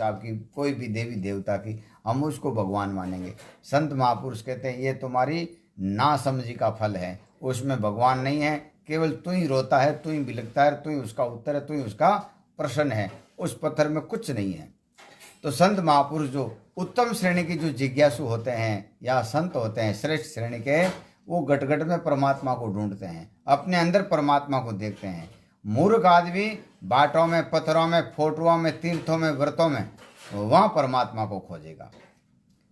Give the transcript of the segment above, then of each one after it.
साहब की, कोई भी देवी देवता की, हम उसको भगवान मानेंगे। संत महापुरुष कहते हैं ये तुम्हारी नासमझी का फल है, उसमें भगवान नहीं है, केवल तू ही रोता है, तू ही बिलखता है, तू ही उसका उत्तर है, तू ही उसका प्रश्न है, उस पत्थर में कुछ नहीं है। तो संत महापुरुष जो उत्तम श्रेणी की जो जिज्ञासु होते हैं या संत होते हैं श्रेष्ठ श्रेणी के, वो घट घट में परमात्मा को ढूंढते हैं, अपने अंदर परमात्मा को देखते हैं। मूर्ख आदमी बाटों में, पत्थरों में, फोटुओं में, तीर्थों में, व्रतों में वहां परमात्मा को खोजेगा।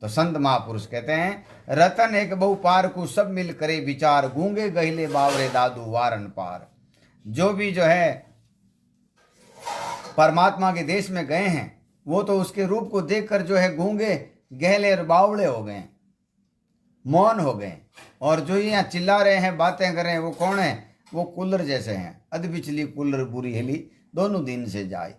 तो संत महापुरुष कहते हैं रतन एक बहु पार को सब मिल करे विचार, गूंगे गहिले बावरे दादू वारन पार। जो भी जो है परमात्मा के देश में गए हैं वो तो उसके रूप को देखकर जो है गूंगे गहले और बावड़े हो गए, मौन हो गए। और जो यहाँ चिल्ला रहे हैं, बातें कर रहे हैं, वो कौन है? वो कूलर जैसे हैं, अध बिचली कूलर बुरी हिली दोनों दिन से जाए।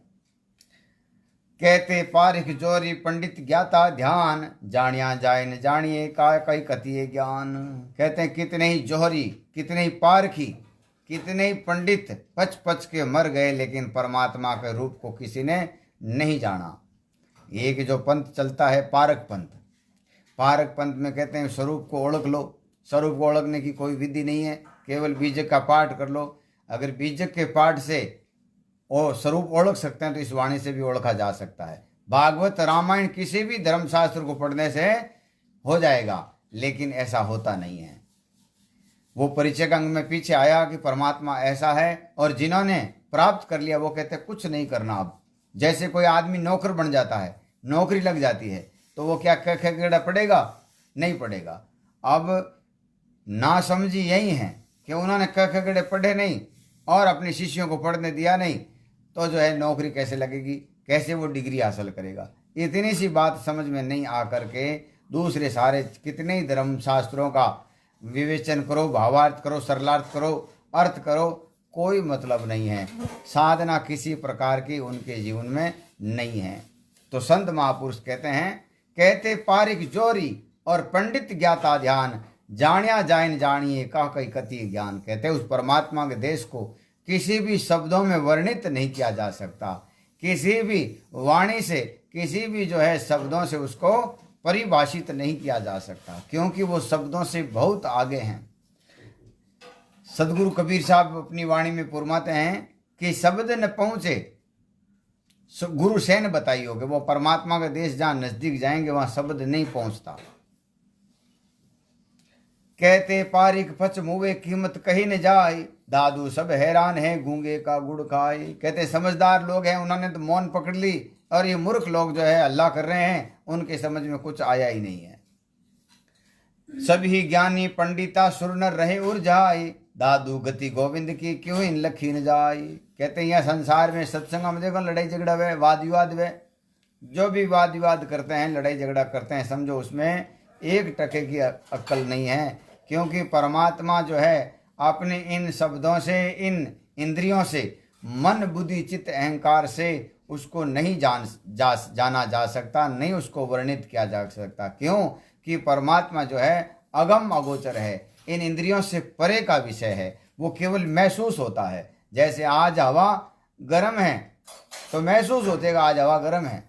कहते पारिख जोरी पंडित ज्ञाता ध्यान, जानिया जाए न जानिए का कई कथिए ज्ञान। कहते हैं कितने ही जोहरी, कितने ही पारखी, कितने ही पंडित पच पच के मर गए, लेकिन परमात्मा के रूप को किसी ने नहीं जाना। एक जो पंथ चलता है पारक पंथ, पारक पंथ में कहते हैं स्वरूप को ओळख लो। स्वरूप को ओळखने की कोई विधि नहीं है, केवल बीजक का पाठ कर लो। अगर बीजक के पाठ से और स्वरूप ओळख सकते हैं तो इस वाणी से भी ओळखा जा सकता है। भागवत रामायण किसी भी धर्मशास्त्र को पढ़ने से हो जाएगा, लेकिन ऐसा होता नहीं है। वो परिचय अंग में पीछे आया कि परमात्मा ऐसा है, और जिन्होंने प्राप्त कर लिया वो कहते कुछ नहीं करना। अब जैसे कोई आदमी नौकर बन जाता है, नौकरी लग जाती है, तो वो क्या ख ख पढ़ेगा? नहीं पढ़ेगा। अब ना समझी यही है कि उन्होंने क ख पढ़े नहीं और अपने शिष्यों को पढ़ने दिया नहीं, तो जो है नौकरी कैसे लगेगी, कैसे वो डिग्री हासिल करेगा? इतनी सी बात समझ में नहीं आ करके दूसरे सारे कितने ही धर्म शास्त्रों का विवेचन करो, भावार्थ करो, सरलार्थ करो, अर्थ करो, कोई मतलब नहीं है। साधना किसी प्रकार की उनके जीवन में नहीं है। तो संत महापुरुष कहते हैं, कहते पारिक जोरी और पंडित ज्ञाता ध्यान, जानिया जाइन जानिए का कई कति ज्ञान। कहते उस परमात्मा के देश को किसी भी शब्दों में वर्णित नहीं किया जा सकता, किसी भी वाणी से, किसी भी जो है शब्दों से उसको परिभाषित नहीं किया जा सकता, क्योंकि वो शब्दों से बहुत आगे हैं। सदगुरु कबीर साहब अपनी वाणी में फरमाते हैं कि शब्द न पहुंचे गुरु से न बताई होगे। वो परमात्मा का देश जहां नजदीक जाएंगे वहां शब्द नहीं पहुंचता। कहते पारिक पच मुवे कीमत कहीं न जाए, दादू सब हैरान है गूंगे का गुड़ खाए। कहते समझदार लोग हैं, उन्होंने तो मौन पकड़ ली, और ये मूर्ख लोग जो है अल्लाह कर रहे हैं, उनके समझ में कुछ आया ही नहीं है। सभी ज्ञानी पंडिता सुर न रहे उर्जाई, दादू गति गोविंद की क्यों इन लखी न जाई। कहते हैं यहाँ संसार में सत्संग में देखो लड़ाई झगड़ा वे, वाद विवाद वे, जो भी वाद विवाद करते हैं, लड़ाई झगड़ा करते हैं, समझो उसमें एक टके की अक्ल नहीं है। क्योंकि परमात्मा जो है अपने इन शब्दों से, इन इंद्रियों से, मन बुद्धि चित्त अहंकार से उसको नहीं जाना जा सकता, नहीं उसको वर्णित किया जा सकता। क्यों कि परमात्मा जो है अगम अगोचर है, इन इंद्रियों से परे का विषय है, वो केवल महसूस होता है। जैसे आज हवा गर्म है तो महसूस होतेगा आज हवा गर्म है,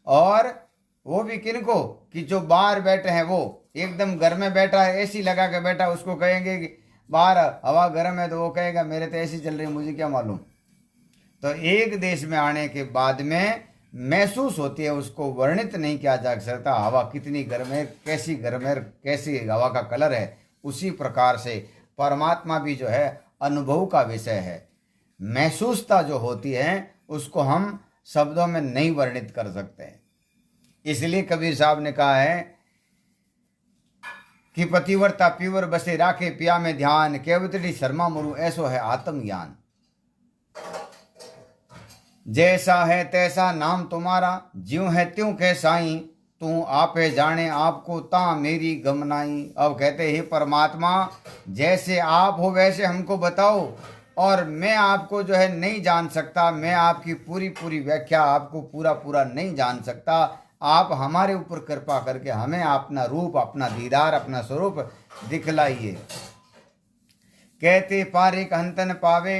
और वो भी किनको कि जो बाहर बैठे हैं, वो एकदम घर में बैठा है, एसी लगा के बैठा, उसको कहेंगे कि बाहर हवा गर्म है, तो वो कहेगा मेरे तो एसी चल रही है, मुझे क्या मालूम। तो एक देश में आने के बाद में महसूस होती है, उसको वर्णित नहीं किया जा सकता हवा कितनी गर्म है, कैसी गर्म है, कैसी हवा का कलर है। उसी प्रकार से परमात्मा भी जो है अनुभव का विषय है। महसूसता जो होती है उसको हम शब्दों में नहीं वर्णित कर सकते। इसलिए कबीर साहब ने कहा है कि पतिव्रता पीवर बसे राखे पिया में ध्यान, केवतड़ी शर्मा मुरु ऐसो है आत्मज्ञान। जैसा है तैसा नाम तुम्हारा, ज्यों है त्यों कह साईं, तू आपे जाने आपको ता मेरी गमनाई। अब कहते हे परमात्मा, जैसे आप हो वैसे हमको बताओ, और मैं आपको जो है नहीं जान सकता, मैं आपकी पूरी पूरी व्याख्या आपको पूरा पूरा नहीं जान सकता। आप हमारे ऊपर कृपा करके हमें अपना रूप, अपना दीदार, अपना स्वरूप दिखलाइए। कहते पारिक हंतन पावे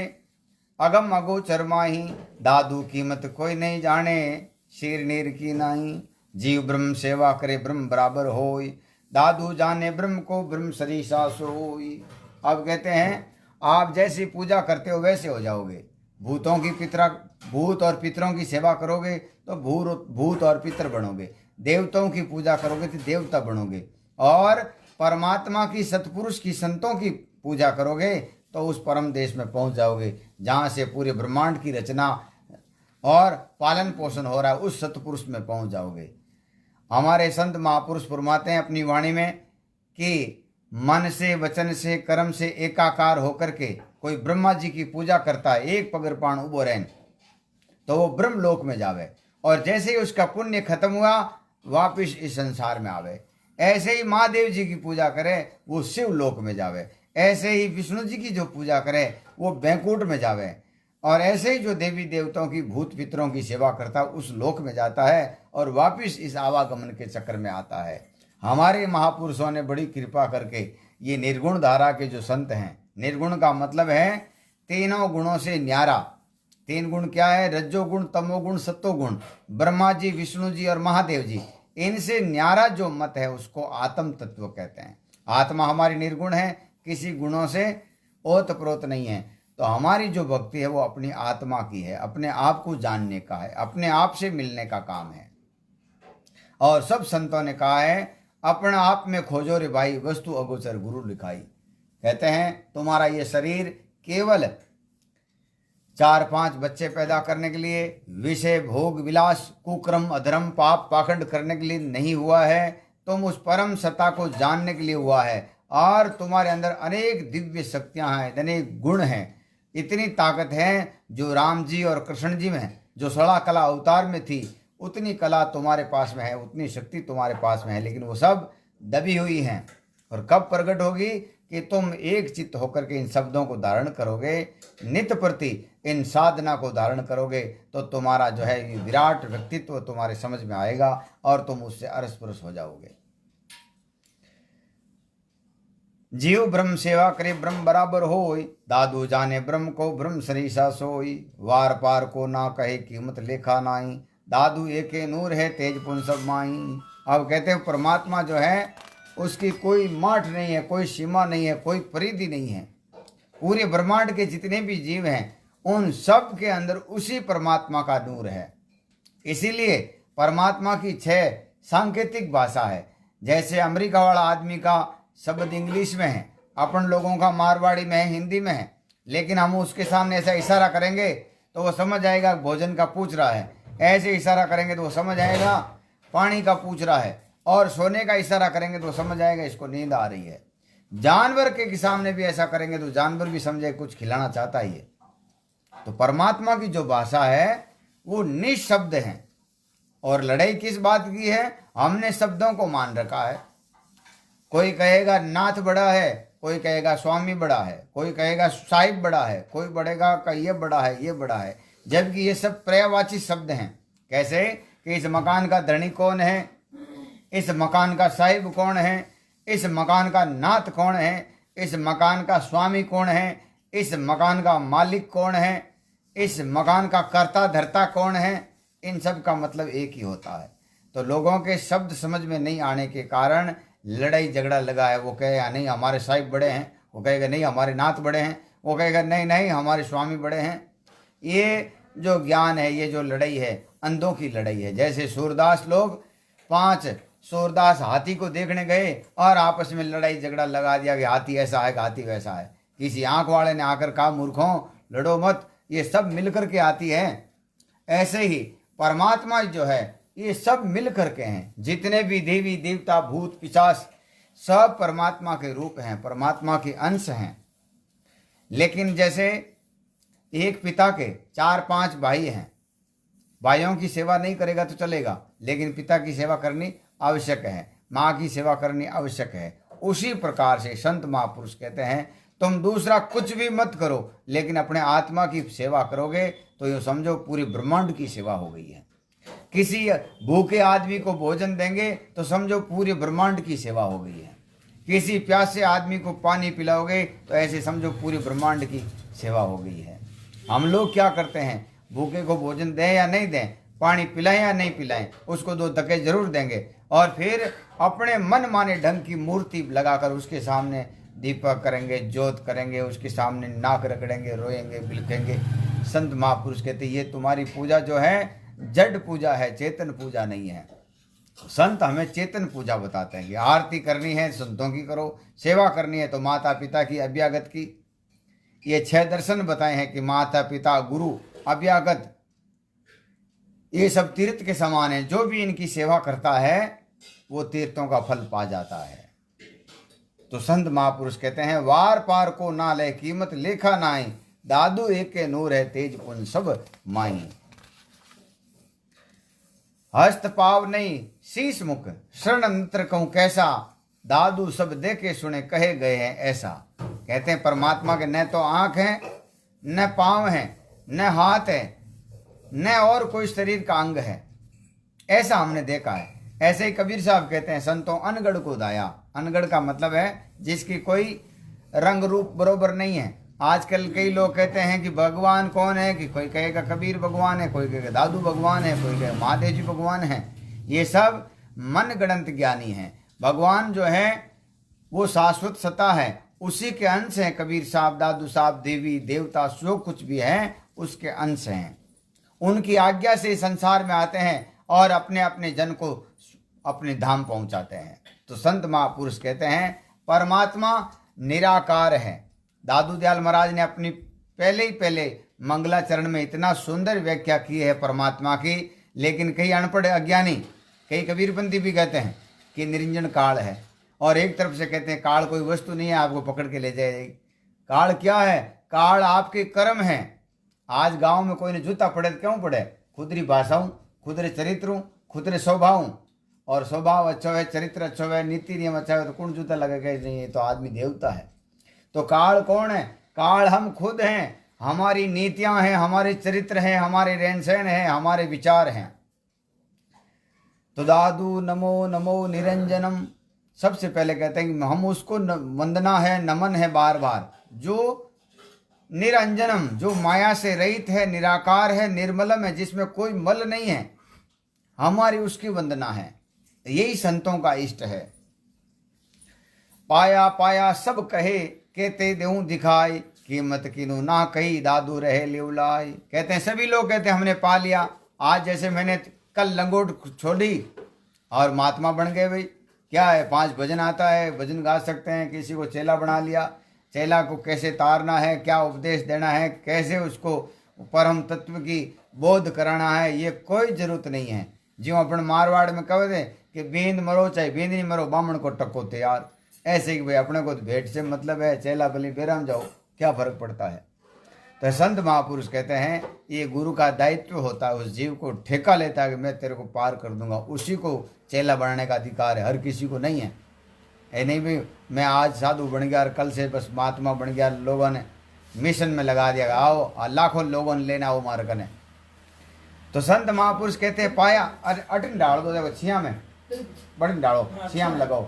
अगम अगोचर माही, दादू कीमत कोई नहीं जाने, शीर नीर की नाई। जीव ब्रह्म सेवा करे ब्रह्म बराबर होय, दादू जाने ब्रह्म को ब्रह्म सरीसा सोई। अब कहते हैं आप जैसी पूजा करते हो वैसे हो जाओगे। भूतों की भूत और पितरों की सेवा करोगे तो भूत और पितर बनोगे, देवताओं की पूजा करोगे तो देवता बनोगे, और परमात्मा की सतपुरुष की संतों की पूजा करोगे तो उस परम देश में पहुंच जाओगे जहाँ से पूरे ब्रह्मांड की रचना और पालन पोषण हो रहा है, उस सतपुरुष में पहुंच जाओगे। हमारे संत महापुरुष फरमाते हैं अपनी वाणी में कि मन से वचन से कर्म से एकाकार होकर के कोई ब्रह्मा जी की पूजा करता है, एक पगर पाण उबो रहन, तो वो ब्रह्म लोक में जावे, और जैसे ही उसका पुण्य खत्म हुआ वापिस इस संसार में आवे। ऐसे ही महादेव जी की पूजा करे वो शिव लोक में जावे, ऐसे ही विष्णु जी की जो पूजा करे वो बैकुंठ में जावे, और ऐसे ही जो देवी देवताओं की भूत पितरों की सेवा करता उस लोक में जाता है और वापिस इस आवागमन के चक्कर में आता है। हमारे महापुरुषों ने बड़ी कृपा करके ये निर्गुण धारा के जो संत हैं, निर्गुण का मतलब है तीनों गुणों से न्यारा। तीन गुण क्या है? रज्जोगुण, तमोगुण, सत्वगुण। ब्रह्मा जी, विष्णु जी और महादेव जी, इनसे न्यारा जो मत है उसको आत्म तत्व कहते हैं। आत्मा हमारी निर्गुण है, किसी गुणों से ओतप्रोत नहीं है। तो हमारी जो भक्ति है वो अपनी आत्मा की है, अपने आप को जानने का है, अपने आप से मिलने का काम है। और सब संतों ने कहा है अपना आप में खोजो रे भाई, वस्तु अगोचर गुरु लिखाई। कहते हैं तुम्हारा ये शरीर केवल 4-5 बच्चे पैदा करने के लिए, विषय भोग विलास कुक्रम अधर्म पाप पाखंड करने के लिए नहीं हुआ है, तुम उस परम सत्ता को जानने के लिए हुआ है। और तुम्हारे अंदर अनेक दिव्य शक्तियां हैं, अनेक गुण हैं, इतनी ताकत है जो राम जी और कृष्ण जी में, जो 16 कला अवतार में थी, उतनी कला तुम्हारे पास में है, उतनी शक्ति तुम्हारे पास में है, लेकिन वो सब दबी हुई हैं। और कब प्रकट होगी? कि तुम एक चित्त होकर के इन शब्दों को धारण करोगे, नित्य प्रति इन साधना को धारण करोगे, तो तुम्हारा जो है ये विराट व्यक्तित्व तुम्हारे समझ में आएगा और तुम उससे अरस-परस हो जाओगे। जीव ब्रह्म सेवा करे ब्रह्म बराबर होय, दादू जाने ब्रह्म को ब्रह्म सरीसा सोई। वार पार को ना कहे कीमत लेखा नाई, दादू एके नूर है तेज पुन सब माई। अब कहते हैं परमात्मा जो है उसकी कोई माठ नहीं है, कोई सीमा नहीं है, कोई परिधि नहीं है। पूरे ब्रह्मांड के जितने भी जीव हैं उन सब के अंदर उसी परमात्मा का नूर है। इसीलिए परमात्मा की 6 सांकेतिक भाषा है। जैसे अमेरिका वाला आदमी का शब्द इंग्लिश में है, अपन लोगों का मारवाड़ी में है, हिंदी में है, लेकिन हम उसके सामने ऐसा इशारा करेंगे तो वो समझ आएगा भोजन का पूछ रहा है, ऐसे इशारा करेंगे तो वो समझ आएगा पानी का पूछ रहा है, और सोने का इशारा करेंगे तो समझ आएगा इसको नींद आ रही है। जानवर के सामने भी ऐसा करेंगे तो जानवर भी समझे कुछ खिलाना चाहता ही है। तो परमात्मा की जो भाषा है वो निशब्द है। और लड़ाई किस बात की है? हमने शब्दों को मान रखा है। कोई कहेगा नाथ बड़ा है, कोई कहेगा स्वामी बड़ा है, कोई कहेगा साहिब बड़ा है, कोई बढ़ेगा का ये बड़ा है, ये बड़ा है, जबकि ये सब पर्यायवाची शब्द हैं। कैसे कि इस मकान का धनी कौन है, इस मकान का साहिब कौन है, इस मकान का नाथ कौन है, इस मकान का स्वामी कौन है, इस मकान का मालिक कौन है, इस मकान का कर्ता धर्ता कौन है, इन सब का मतलब एक ही होता है। तो लोगों के शब्द समझ में नहीं आने के कारण लड़ाई झगड़ा लगा है। वो कहेगा नहीं हमारे साहिब बड़े हैं, वो कहेगा नहीं हमारे नाथ बड़े हैं, वो कहेगा नहीं नहीं हमारे स्वामी बड़े हैं। ये जो ज्ञान है, ये जो लड़ाई है, अंधों की लड़ाई है। जैसे सूरदास लोग 5 सूरदास हाथी को देखने गए और आपस में लड़ाई झगड़ा लगा दिया कि हाथी ऐसा है, हाथी वैसा है। किसी आंख वाले ने आकर कहा मूर्खों लड़ो मत, ये सब मिल करके आती है। ऐसे ही परमात्मा जो है ये सब मिल करके हैं। जितने भी देवी देवता भूत पिशाच सब परमात्मा के रूप हैं, परमात्मा के अंश हैं। लेकिन जैसे एक पिता के 4-5 भाई हैं, भाइयों की सेवा नहीं करेगा तो चलेगा, लेकिन पिता की सेवा करनी आवश्यक है, माँ की सेवा करनी आवश्यक है। उसी प्रकार से संत महापुरुष कहते हैं तुम दूसरा कुछ भी मत करो, लेकिन अपने आत्मा की सेवा करोगे तो यूँ समझो पूरी ब्रह्मांड की सेवा हो गई है। किसी भूखे आदमी को भोजन देंगे तो समझो पूरे ब्रह्मांड की सेवा हो गई है। किसी प्यासे आदमी को पानी पिलाओगे तो ऐसे समझो पूरे ब्रह्मांड की सेवा हो गई है। हम लोग क्या करते हैं, भूखे को भोजन दें या नहीं दें, पानी पिलाएं या नहीं पिलाएं, उसको 2 धक्के जरूर देंगे। और फिर अपने मन माने ढंग की मूर्ति लगाकर उसके सामने दीपक करेंगे, जोत करेंगे, उसके सामने नाक रगड़ेंगे, रोएंगे, बिलखेंगे। संत महापुरुष कहते ये तुम्हारी पूजा जो है जड़ पूजा है, चेतन पूजा नहीं है। संत हमें चेतन पूजा बताते हैं कि आरती करनी है संतों की करो, सेवा करनी है तो माता पिता की, अभ्यागत की। ये 6 दर्शन बताए हैं कि माता पिता, गुरु, अभ्यागत, ये सब तीर्थ के समान है। जो भी इनकी सेवा करता है वो तीर्थों का फल पा जाता है। तो संत महापुरुष कहते हैं वार पार को ना ले कीमत लेखा नाई, दादू एक के नूर है तेज पुन सब माई। हस्त पाव नहीं शीश मुख, शरण अंतर कहूं कैसा, दादू सब देखे सुने कहे गए हैं ऐसा। कहते हैं परमात्मा के न तो आंख है, न पांव है, न हाथ है, न और कोई शरीर का अंग है, ऐसा हमने देखा है। ऐसे ही कबीर साहब कहते हैं संतों अनगढ़ को दाया। अनगढ़ का मतलब है जिसकी कोई रंग रूप बरोबर नहीं है। आजकल कई लोग कहते हैं कि भगवान कौन है, कि कोई कहेगा कबीर भगवान है, कोई कहेगा दादू भगवान है, कोई कहेगा महादेव जी भगवान है। ये सब मन गणंत ज्ञानी हैं। भगवान जो है वो शाश्वत सत्ता है, उसी के अंश हैं। कबीर साहब, दादू साहब, देवी देवता जो कुछ भी है उसके अंश हैं। उनकी आज्ञा से संसार में आते हैं और अपने अपने जन को अपने धाम पहुंचाते हैं। तो संत महापुरुष कहते हैं परमात्मा निराकार है। दादू दयाल महाराज ने अपनी पहले मंगलाचरण में इतना सुंदर व्याख्या की है परमात्मा की, लेकिन कई अनपढ़ अज्ञानी, कई कबीरपंथी भी कहते हैं कि निरंजन काल है, और एक तरफ से कहते हैं काल कोई वस्तु नहीं है आपको पकड़ के ले जाएगी। काल क्या है? काल आपके कर्म है। आज गांव में कोई ने जूता पड़े तो क्यों पड़े? खुदरी भाषा हूँ, खुदरे चरित्र हूँ, खुदरे स्वभाव हूँ, और स्वभाव अच्छा है, चरित्र अच्छा है, नीति नियम अच्छा है तो कौन जूता लगेगा? नहीं, ये तो आदमी देवता है। तो काल कौन है? काल हम खुद हैं। हमारी नीतियां हैं, हमारे चरित्र हैं, हमारे रहन सहन हैं, हमारे विचार हैं। तो दादू नमो नमो निरंजनम, सबसे पहले कहते हैं कि हम उसको वंदना है, नमन है बार बार, जो निरंजनम, जो माया से रहित है, निराकार है, निर्मलम है, जिसमें कोई मल नहीं है, हमारी उसकी वंदना है। यही संतों का इष्ट है। पाया पाया सब कहे कहते देऊं दिखाई, कीमत किनु ना कही दादू रहे लिवलाई। कहते हैं सभी लोग कहते हैं हमने पा लिया। आज जैसे मैंने कल लंगोट छोड़ी और महात्मा बन गए। भाई क्या है, 5 भजन आता है, भजन गा सकते हैं, किसी को चेला बना लिया। चेला को कैसे तारना है, क्या उपदेश देना है, कैसे उसको परम तत्व की बोध कराना है, ये कोई जरूरत नहीं है। जो अपन मारवाड़ में कह दे कि बींद मरो चाहे बींद नहीं मरो, बामण को टक्को तैयार। ऐसे कि भाई अपने को तो भेंट से मतलब है, चेला बलि बेराम जाओ, क्या फर्क पड़ता है। तो संत महापुरुष कहते हैं ये गुरु का दायित्व होता है। उस जीव को ठेका लेता है कि मैं तेरे को पार कर दूंगा, उसी को चेला बनने का अधिकार है, हर किसी को नहीं है। ये नहीं भी मैं आज साधु बन गया और कल से बस महात्मा बन गया, लोगों ने मिशन में लगा दिया, आओ लाखों लोगों ने लेना वो मार्ग ने। तो संत महापुरुष कहते हैं पाया, अरे अटन डाल दो, देखो छिया में बटन डालो, छिया में लगाओ।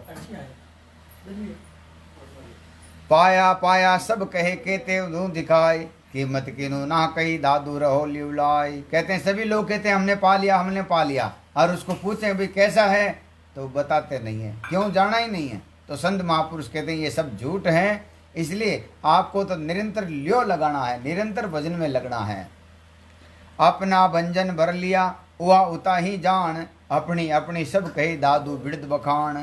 पाया पाया सब कहे कहते दूं दिखाई, कीमत किनु ना कही दादू रहो लिवलाई। कहते हैं सभी लोग कहते हैं हमने पा लिया, हमने पा लिया, और उसको पूछे भाई कैसा है तो बताते नहीं है, क्यों? जाना ही नहीं है। तो संत महापुरुष कहते हैं ये सब झूठ है, इसलिए आपको तो निरंतर लियो लगाना है, निरंतर भजन में लगना है। अपना भंजन भर लिया हुआ उता ही जान, अपनी अपनी सब कही दादू बिड़द बखान।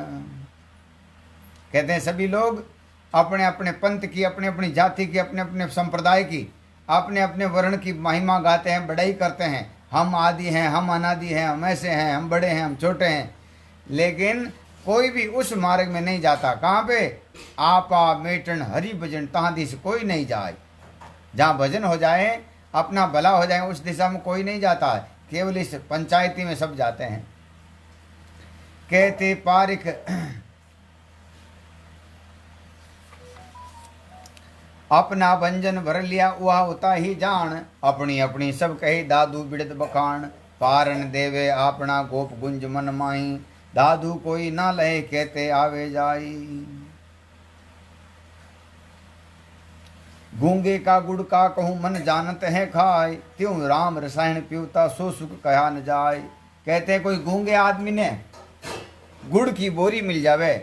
कहते हैं सभी लोग अपने अपने पंथ की, अपने अपनी जाति की, अपने अपने संप्रदाय की, अपने अपने वर्ण की महिमा गाते हैं, बड़ाई करते हैं। हम आदि हैं, हम अनादि हैं, हम ऐसे हैं, हम बड़े हैं, हम छोटे हैं। लेकिन कोई भी उस मार्ग में नहीं जाता। कहाँ पे? आपा मेटन हरि भजन तहाँ दिश कोई नहीं जाए। जहाँ भजन हो जाए, अपना भला हो जाए, उस दिशा में कोई नहीं जाता है। केवल इस पंचायती में सब जाते हैं। कहते पारिक अपना भंजन भर लिया वह उता ही जान, अपनी अपनी सब कही दादू बिड़द बखान। पारण देवे अपना गोप गुंज मन माही, दादू कोई ना लहे कहते आवे जाई। गूंगे का गुड़ का कहूँ मन जानत है खाए, त्यों राम रसायन पीवता सो सुख कहा न जाए। कहते हैं कोई गूंगे आदमी ने गुड़ की बोरी मिल जावे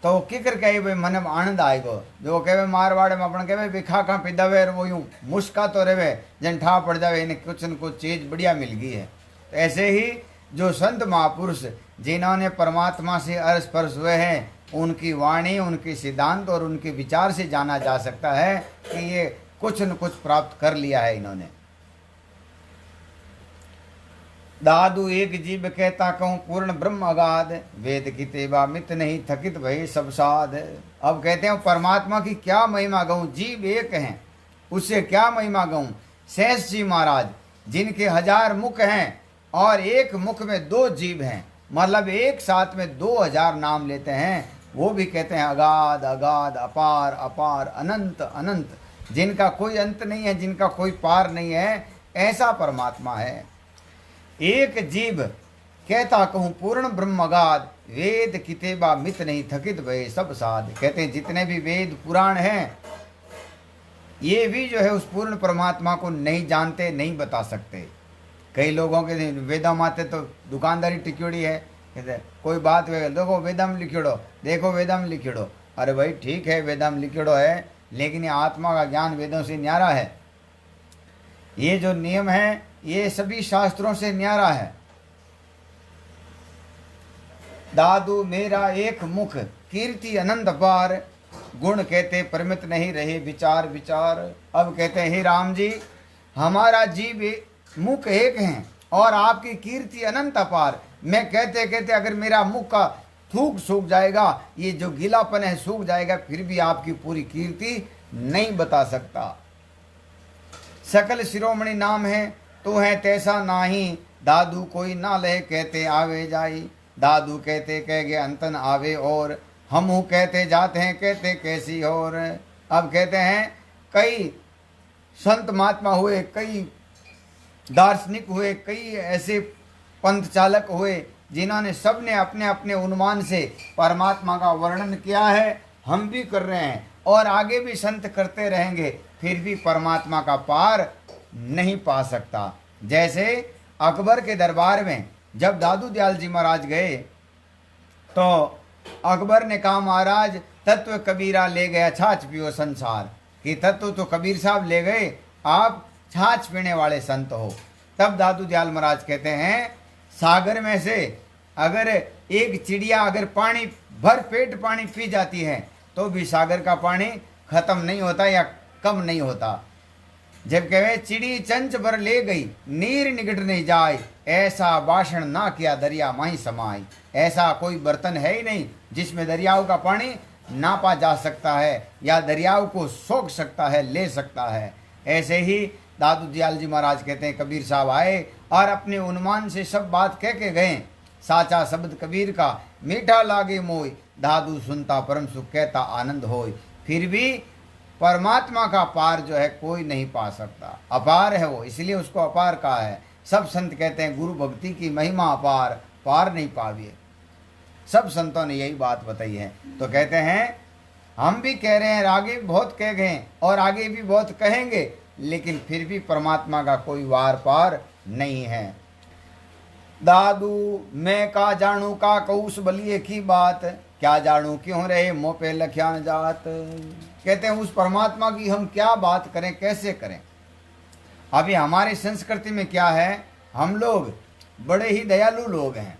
तो किकर कहे भाई मन में आनंद आएगो। जो कहे मारवाड़ में अपन कहे विखा का पिदावे वो यूं मुस्का तो रहे जन ठा पड़ जावे इन्हें कुछ न कुछ चीज बढ़िया मिल गई है। तो ऐसे ही जो संत महापुरुष जिन्होंने परमात्मा से स्पर्श हुए हैं, उनकी वाणी, उनके सिद्धांत और उनके विचार से जाना जा सकता है कि ये कुछ न कुछ प्राप्त कर लिया है इन्होंने। दादू एक जीव कहता कहूँ पूर्ण ब्रह्म अगाध, वेद की तेवा मित नहीं थकित भय सब साध। अब कहते हैं परमात्मा की क्या महिमा गाऊं, जीव एक हैं उससे क्या महिमा गाऊं। शेष जी महाराज जिनके 1000 मुख हैं और एक मुख में 2 जीव हैं, मतलब एक साथ में 2000 नाम लेते हैं, वो भी कहते हैं अगाध अगाध, अपार अपार, अनंत अनंत, जिनका कोई अंत नहीं है, जिनका कोई पार नहीं है, ऐसा परमात्मा है। एक जीव कहता कहूँ पूर्ण ब्रह्म अगाध, वेद कितेबा मित नहीं थकित भय सब साध। कहते हैं जितने भी वेद पुराण हैं ये भी जो है उस पूर्ण परमात्मा को नहीं जानते, नहीं बता सकते। कई लोगों के वेदम आते तो दुकानदारी टिक्योड़ी है, कहते कोई बात वे देखो वेदम लिखिड़ो, देखो वेदम लिखिड़ो। अरे भाई ठीक है वेदम लिखिड़ो है, लेकिन ये आत्मा का ज्ञान वेदों से न्यारा है। ये जो नियम है ये सभी शास्त्रों से न्यारा है। दादू मेरा एक मुख, कीर्ति अनंत पार, गुण कहते परमित नहीं रहे विचार विचार। अब कहते हैं हे राम जी, हमारा जीव मुख एक हैं और आपकी कीर्ति अनंत अपार। मैं कहते कहते अगर मेरा मुख का थूक सूख जाएगा, ये जो गीलापन है सूख जाएगा, फिर भी आपकी पूरी कीर्ति नहीं बता सकता। सकल शिरोमणि नाम है तो है तैसा नाही, दादू कोई ना लहे कहते आवे जाई। दादू कहते कह गए अंतन आवे और, हम कहते जाते हैं कहते कैसी और। अब कहते हैं कई संत महात्मा हुए, कई दार्शनिक हुए, कई ऐसे पंथ चालक हुए जिन्होंने सबने अपने अपने अनुमान से परमात्मा का वर्णन किया है। हम भी कर रहे हैं और आगे भी संत करते रहेंगे, फिर भी परमात्मा का पार नहीं पा सकता। जैसे अकबर के दरबार में जब दादू दयाल जी महाराज गए तो अकबर ने कहा महाराज तत्व कबीरा ले गया छाछ पियो संसार, कि तत्व तो कबीर साहब ले गए, आप छाछ पीने वाले संत हो। तब दादू दयाल महाराज कहते हैं सागर में से अगर एक चिड़िया अगर पानी भर पेट पानी पी जाती है तो भी सागर का पानी खत्म नहीं होता या कम नहीं होता। जब कहे चिड़ी चंच भर ले गई नीर निकट नहीं जाए, ऐसा भाषण ना किया दरिया माही समाई। ऐसा कोई बर्तन है ही नहीं जिसमें दरियाओं का पानी नापा जा सकता है या दरियाओं को सोख सकता है, ले सकता है। ऐसे ही दादू दयाल जी महाराज कहते हैं कबीर साहब आए और अपने अनुमान से सब बात कह के गए। साचा शब्द कबीर का मीठा लागे मोय, दादू सुनता परम सुख कहता आनंद होय। फिर भी परमात्मा का पार जो है कोई नहीं पा सकता, अपार है वो, इसलिए उसको अपार कहा है। सब संत कहते हैं गुरु भक्ति की महिमा अपार, पार नहीं पाविए। सब संतों ने यही बात बताई है। तो कहते हैं हम भी कह रहे हैं, आगे भी बहुत कह गए और आगे भी बहुत कहेंगे, लेकिन फिर भी परमात्मा का कोई वार पार नहीं है। दादू मैं का जानू का कौश बलिए की बात, क्या जानू क्यों रहे मोह पे लख्यान जात। कहते हैं उस परमात्मा की हम क्या बात करें, कैसे करें। अभी हमारी संस्कृति में क्या है, हम लोग बड़े ही दयालु लोग हैं।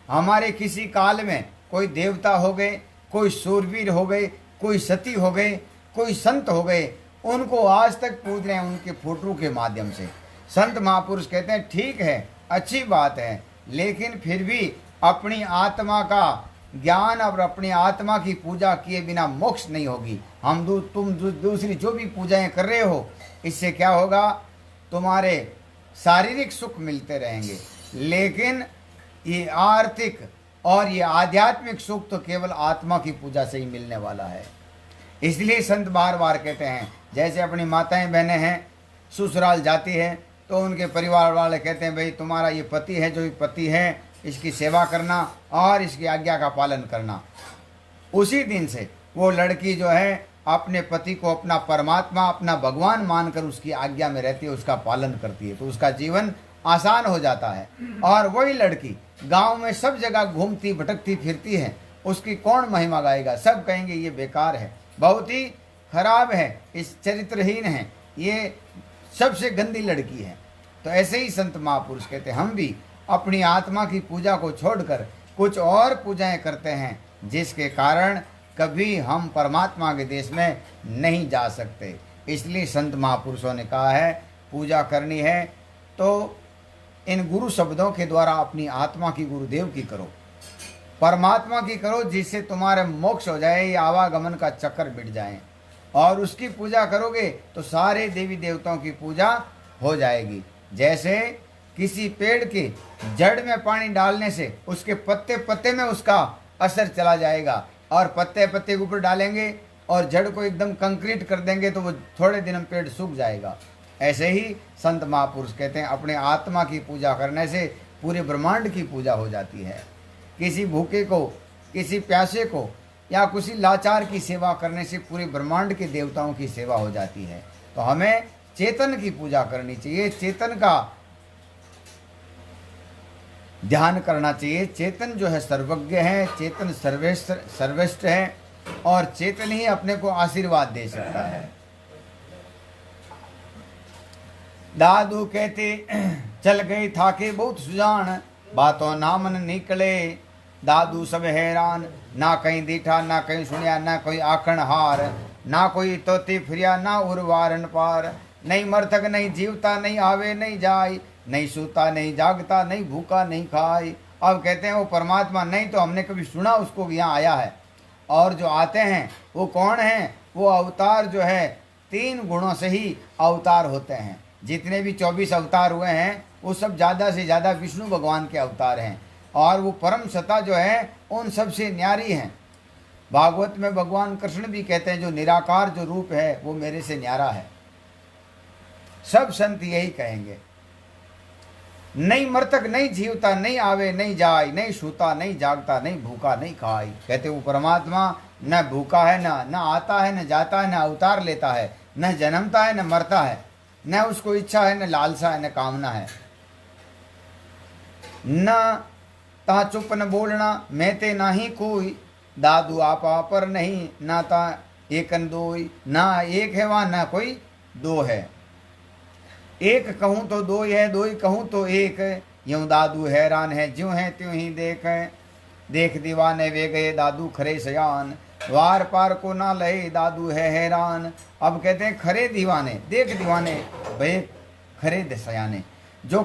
हमारे किसी काल में कोई देवता हो गए, कोई सूरवीर हो गए, कोई सती हो गए, कोई संत हो गए, उनको आज तक पूज रहे हैं उनके फोटो के माध्यम से। संत महापुरुष कहते हैं ठीक है, अच्छी बात है, लेकिन फिर भी अपनी आत्मा का ज्ञान और अपनी आत्मा की पूजा किए बिना मोक्ष नहीं होगी। तुम दूसरी जो भी पूजाएं कर रहे हो, इससे क्या होगा, तुम्हारे शारीरिक सुख मिलते रहेंगे, लेकिन ये आर्थिक और ये आध्यात्मिक सुख तो केवल आत्मा की पूजा से ही मिलने वाला है। इसलिए संत बार बार कहते हैं, जैसे अपनी माताएं बहनें हैं ससुराल जाती है तो उनके परिवार वाले कहते हैं भाई तुम्हारा ये पति है, जो ये पति है इसकी सेवा करना और इसकी आज्ञा का पालन करना। उसी दिन से वो लड़की जो है अपने पति को अपना परमात्मा, अपना भगवान मानकर उसकी आज्ञा में रहती है, उसका पालन करती है, तो उसका जीवन आसान हो जाता है। और वही लड़की गांव में सब जगह घूमती भटकती फिरती है, उसकी कौन महिमा गाएगा? सब कहेंगे ये बेकार है, बहुत ही खराब है, इस चरित्रहीन है, ये सबसे गंदी लड़की है। तो ऐसे ही संत महापुरुष कहते हैं, हम भी अपनी आत्मा की पूजा को छोड़कर कुछ और पूजाएं करते हैं, जिसके कारण कभी हम परमात्मा के देश में नहीं जा सकते। इसलिए संत महापुरुषों ने कहा है, पूजा करनी है तो इन गुरु शब्दों के द्वारा अपनी आत्मा की गुरुदेव की करो, परमात्मा की करो, जिससे तुम्हारे मोक्ष हो जाए, ये आवागमन का चक्कर मिट जाए। और उसकी पूजा करोगे तो सारे देवी देवताओं की पूजा हो जाएगी। जैसे किसी पेड़ के जड़ में पानी डालने से उसके पत्ते पत्ते में उसका असर चला जाएगा, और पत्ते पत्ते के ऊपर डालेंगे और जड़ को एकदम कंक्रीट कर देंगे तो वो थोड़े दिन में पेड़ सूख जाएगा। ऐसे ही संत महापुरुष कहते हैं, अपने आत्मा की पूजा करने से पूरे ब्रह्मांड की पूजा हो जाती है। किसी भूखे को, किसी प्यासे को या किसी लाचार की सेवा करने से पूरे ब्रह्मांड के देवताओं की सेवा हो जाती है। तो हमें चेतन की पूजा करनी चाहिए, चेतन का ध्यान करना चाहिए। चेतन जो है सर्वज्ञ है, चेतन सर्वश्रेष्ठ है, और चेतन ही अपने को आशीर्वाद दे सकता है। दादू कहते, चल गई था के बहुत सुजान, बातों नामन निकले, दादू सब हैरान, ना कहीं दीठा ना कहीं सुनिया, ना कोई आखण हार, ना कोई तोती फिरिया ना उर्वारन पार, नहीं मरतक नहीं जीवता, नहीं आवे नहीं जाय, नहीं सूता नहीं जागता, नहीं भूखा नहीं खाए। अब कहते हैं वो परमात्मा नहीं तो हमने कभी सुना उसको यहाँ आया है, और जो आते हैं वो कौन हैं? वो अवतार जो है 3 गुणों से ही अवतार होते हैं। जितने भी 24 अवतार हुए हैं वो सब ज़्यादा से ज़्यादा विष्णु भगवान के अवतार हैं, और वो परम सत्ता जो है उन सबसे न्यारी हैं। भागवत में भगवान कृष्ण भी कहते हैं, जो निराकार जो रूप है वो मेरे से न्यारा है। सब संत यही कहेंगे, नहीं मरतक नहीं जीवता, नहीं आवे नहीं जाय, नहीं सूता नहीं जागता, नहीं भूखा नहीं खाई। कहते वो परमात्मा न भूखा है, न आता है, न जाता है, न अवतार लेता है, न जन्मता है, न मरता है, न उसको इच्छा है, न लालसा है, न कामना है। न ता चुप न बोलना, मैं ते ना ही कोई, दादू आपा पर नहीं, ना ता एकन दोई, ना एक है वहाँ ना कोई दो है। एक कहूँ तो दो है, दो कहूँ तो एक, यूं दादू हैरान है, ज्यों है त्यों ही देख दीवाने वे गए दादू खरे सयान, वार पार को ना लहे दादू है हैरान। अब कहते हैं खरे दीवाने, देख दीवाने भय खरे सयाने। जो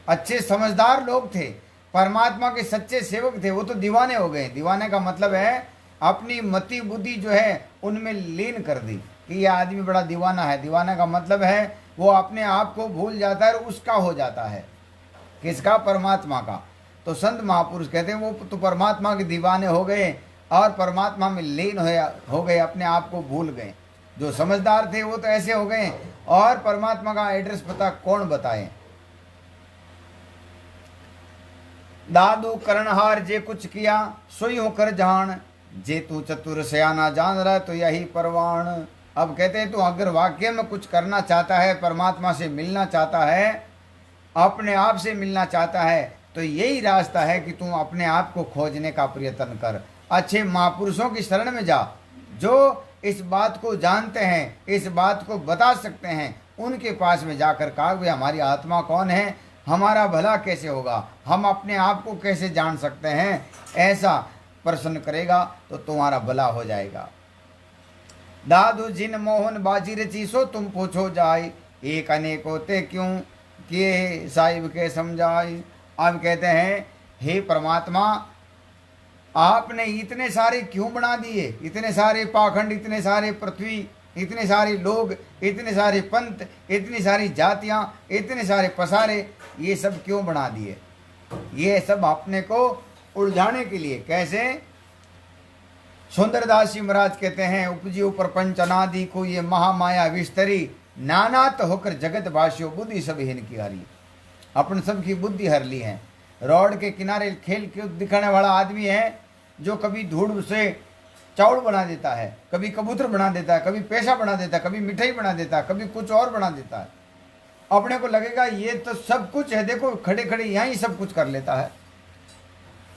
अच्छे समझदार लोग थे, परमात्मा के सच्चे सेवक थे, वो तो दीवाने हो गए। दीवाने का मतलब है अपनी मति बुद्धि जो है उनमें लीन कर दी कि ये आदमी बड़ा दीवाना है। दीवाना का मतलब है वो अपने आप को भूल जाता है और उसका हो जाता है। किसका? परमात्मा का। तो संत महापुरुष कहते हैं वो तो परमात्मा के दीवाने हो गए और परमात्मा में लीन हो गए, अपने आप को भूल गए। जो समझदार थे वो तो ऐसे हो गए, और परमात्मा का एड्रेस पता कौन बताए। दादू करणहार जे कुछ किया सोई होकर जान, जे तू चतुर सयाना जान रहा तो यही परवान। अब कहते हैं तू अगर वाक्य में कुछ करना चाहता है, परमात्मा से मिलना चाहता है, अपने आप से मिलना चाहता है, तो यही रास्ता है कि तुम अपने आप को खोजने का प्रयत्न कर। अच्छे महापुरुषों की शरण में जा, जो इस बात को जानते हैं, इस बात को बता सकते हैं, उनके पास में जाकर कहा भाई हमारी आत्मा कौन है, हमारा भला कैसे होगा, हम अपने आप को कैसे जान सकते हैं, ऐसा प्रश्न करेगा तो तुम्हारा भला हो जाएगा। दादू जिन मोहन बाजी रची सो तुम पूछो जाए, एक अनेक होते क्यों किए साहिब के समझाए। अब कहते हैं हे परमात्मा, आपने इतने सारे क्यों बना दिए, इतने सारे पाखंड, इतने सारे पृथ्वी, इतने सारे लोग, इतने सारे पंथ, इतनी सारी जातियां, इतने सारे पसारे, ये सब क्यों बना दिए? ये सब अपने को उलझाने के लिए। कैसे? सुंदरदास जी महाराज कहते हैं, उपजी प्रपंच अनादि को ये महामाया विस्तरी, नानात होकर जगत भाष्यो बुद्धि सब हीन की हारी। अपन सब की बुद्धि हर ली है। रोड के किनारे खेल के दिखाने वाला आदमी है जो कभी धूड़ से चावल बना देता है, कभी कबूतर बना देता है, कभी पैसा बना देता है, कभी मिठाई बना देता है, कभी कुछ और बना देता है। अपने को लगेगा ये तो सब कुछ है, देखो खड़े खड़े यहाँ ही सब कुछ कर लेता है।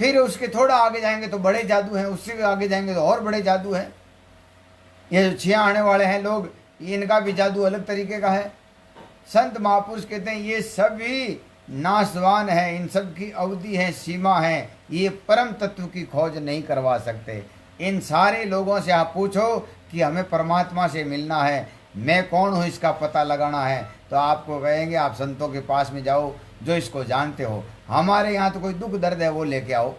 फिर उसके थोड़ा आगे जाएंगे तो बड़े जादू हैं, उससे आगे जाएंगे तो और बड़े जादू हैं। ये जो 6 आने वाले हैं लोग, इनका भी जादू अलग तरीके का है। संत महापुरुष कहते हैं ये सभी नाशवान है, इन सब की अवधि है, सीमा है, ये परम तत्व की खोज नहीं करवा सकते। इन सारे लोगों से आप पूछो कि हमें परमात्मा से मिलना है, मैं कौन हूँ इसका पता लगाना है, तो आपको कहेंगे आप संतों के पास में जाओ जो इसको जानते हो, हमारे यहाँ तो कोई दुख दर्द है वो लेके आओ।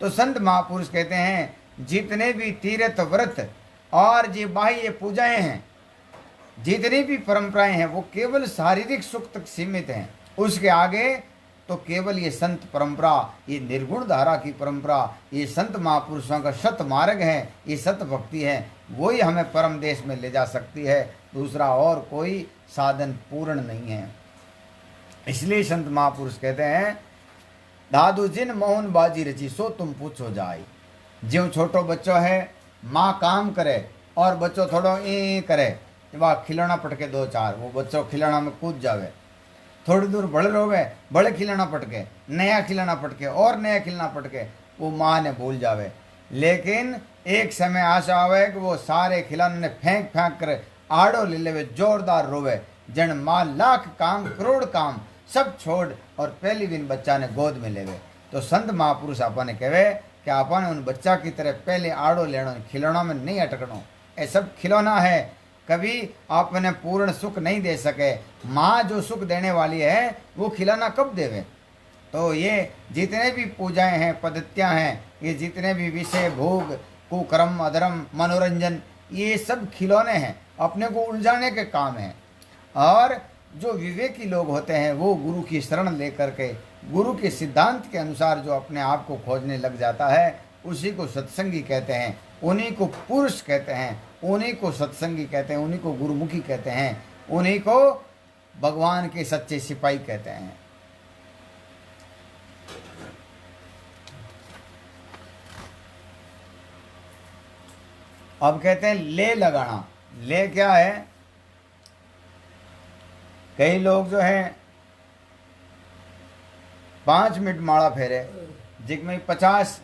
तो संत महापुरुष कहते हैं जितने भी तीर्थ व्रत और जी बाह्य पूजाएं हैं, जितनी भी परंपराएं हैं, वो केवल शारीरिक सुख तक सीमित हैं। उसके आगे तो केवल ये संत परंपरा, ये निर्गुण धारा की परंपरा, ये संत महापुरुषों का सत मार्ग है, ये सत भक्ति है, वही हमें परम देश में ले जा सकती है। दूसरा और कोई साधन पूर्ण नहीं है। इसलिए संत महापुरुष कहते हैं दादू जिन मोहन बाजी रची सो तुम पूछो जाए। ज्यों छोटो बच्चो है, माँ काम करे और बच्चों थोड़ो ए करे, वह खिलौना पटके 2-4, वो बच्चों खिलौना में कूद जावे, थोड़ी दूर बड़े रोवे, बड़े खिलौना पटके, नया खिलौना पटके और नया खिलौना पटके, वो माँ ने भूल जावे। लेकिन एक समय आशा आवे कि वो सारे खिलौने ने फेंक फेंक कर आड़ो ले लेवे, जोरदार रोवे, जन माँ लाख काम करोड़ काम सब छोड़ और पहली दिन बच्चा ने गोद में लेवे। तो संत महापुरुष आपने कहे कि आपने उन बच्चा की तरह पहले आड़ो लेनो, खिलौना में नहीं अटकनो। ये सब खिलौना है, कभी आपने पूर्ण सुख नहीं दे सके। माँ जो सुख देने वाली है वो खिलौना कब देवे। तो ये जितने भी पूजाएं हैं, पद्धतियां हैं, ये जितने भी विषय भोग कुकर्म अधर्म मनोरंजन, ये सब खिलौने हैं, अपने को उलझाने के काम हैं। और जो विवेकी लोग होते हैं वो गुरु की शरण लेकर के गुरु के सिद्धांत के अनुसार जो अपने आप को खोजने लग जाता है, उसी को सत्संगी कहते हैं, उन्हीं को पुरुष कहते हैं, उन्हीं को सत्संगी कहते हैं, उन्हीं को गुरुमुखी कहते हैं, उन्हीं को भगवान के सच्चे सिपाही कहते हैं। अब कहते हैं ले लगाना। ले क्या है? कई लोग जो हैं 5 मिनट माला फेरे, जिसमें 50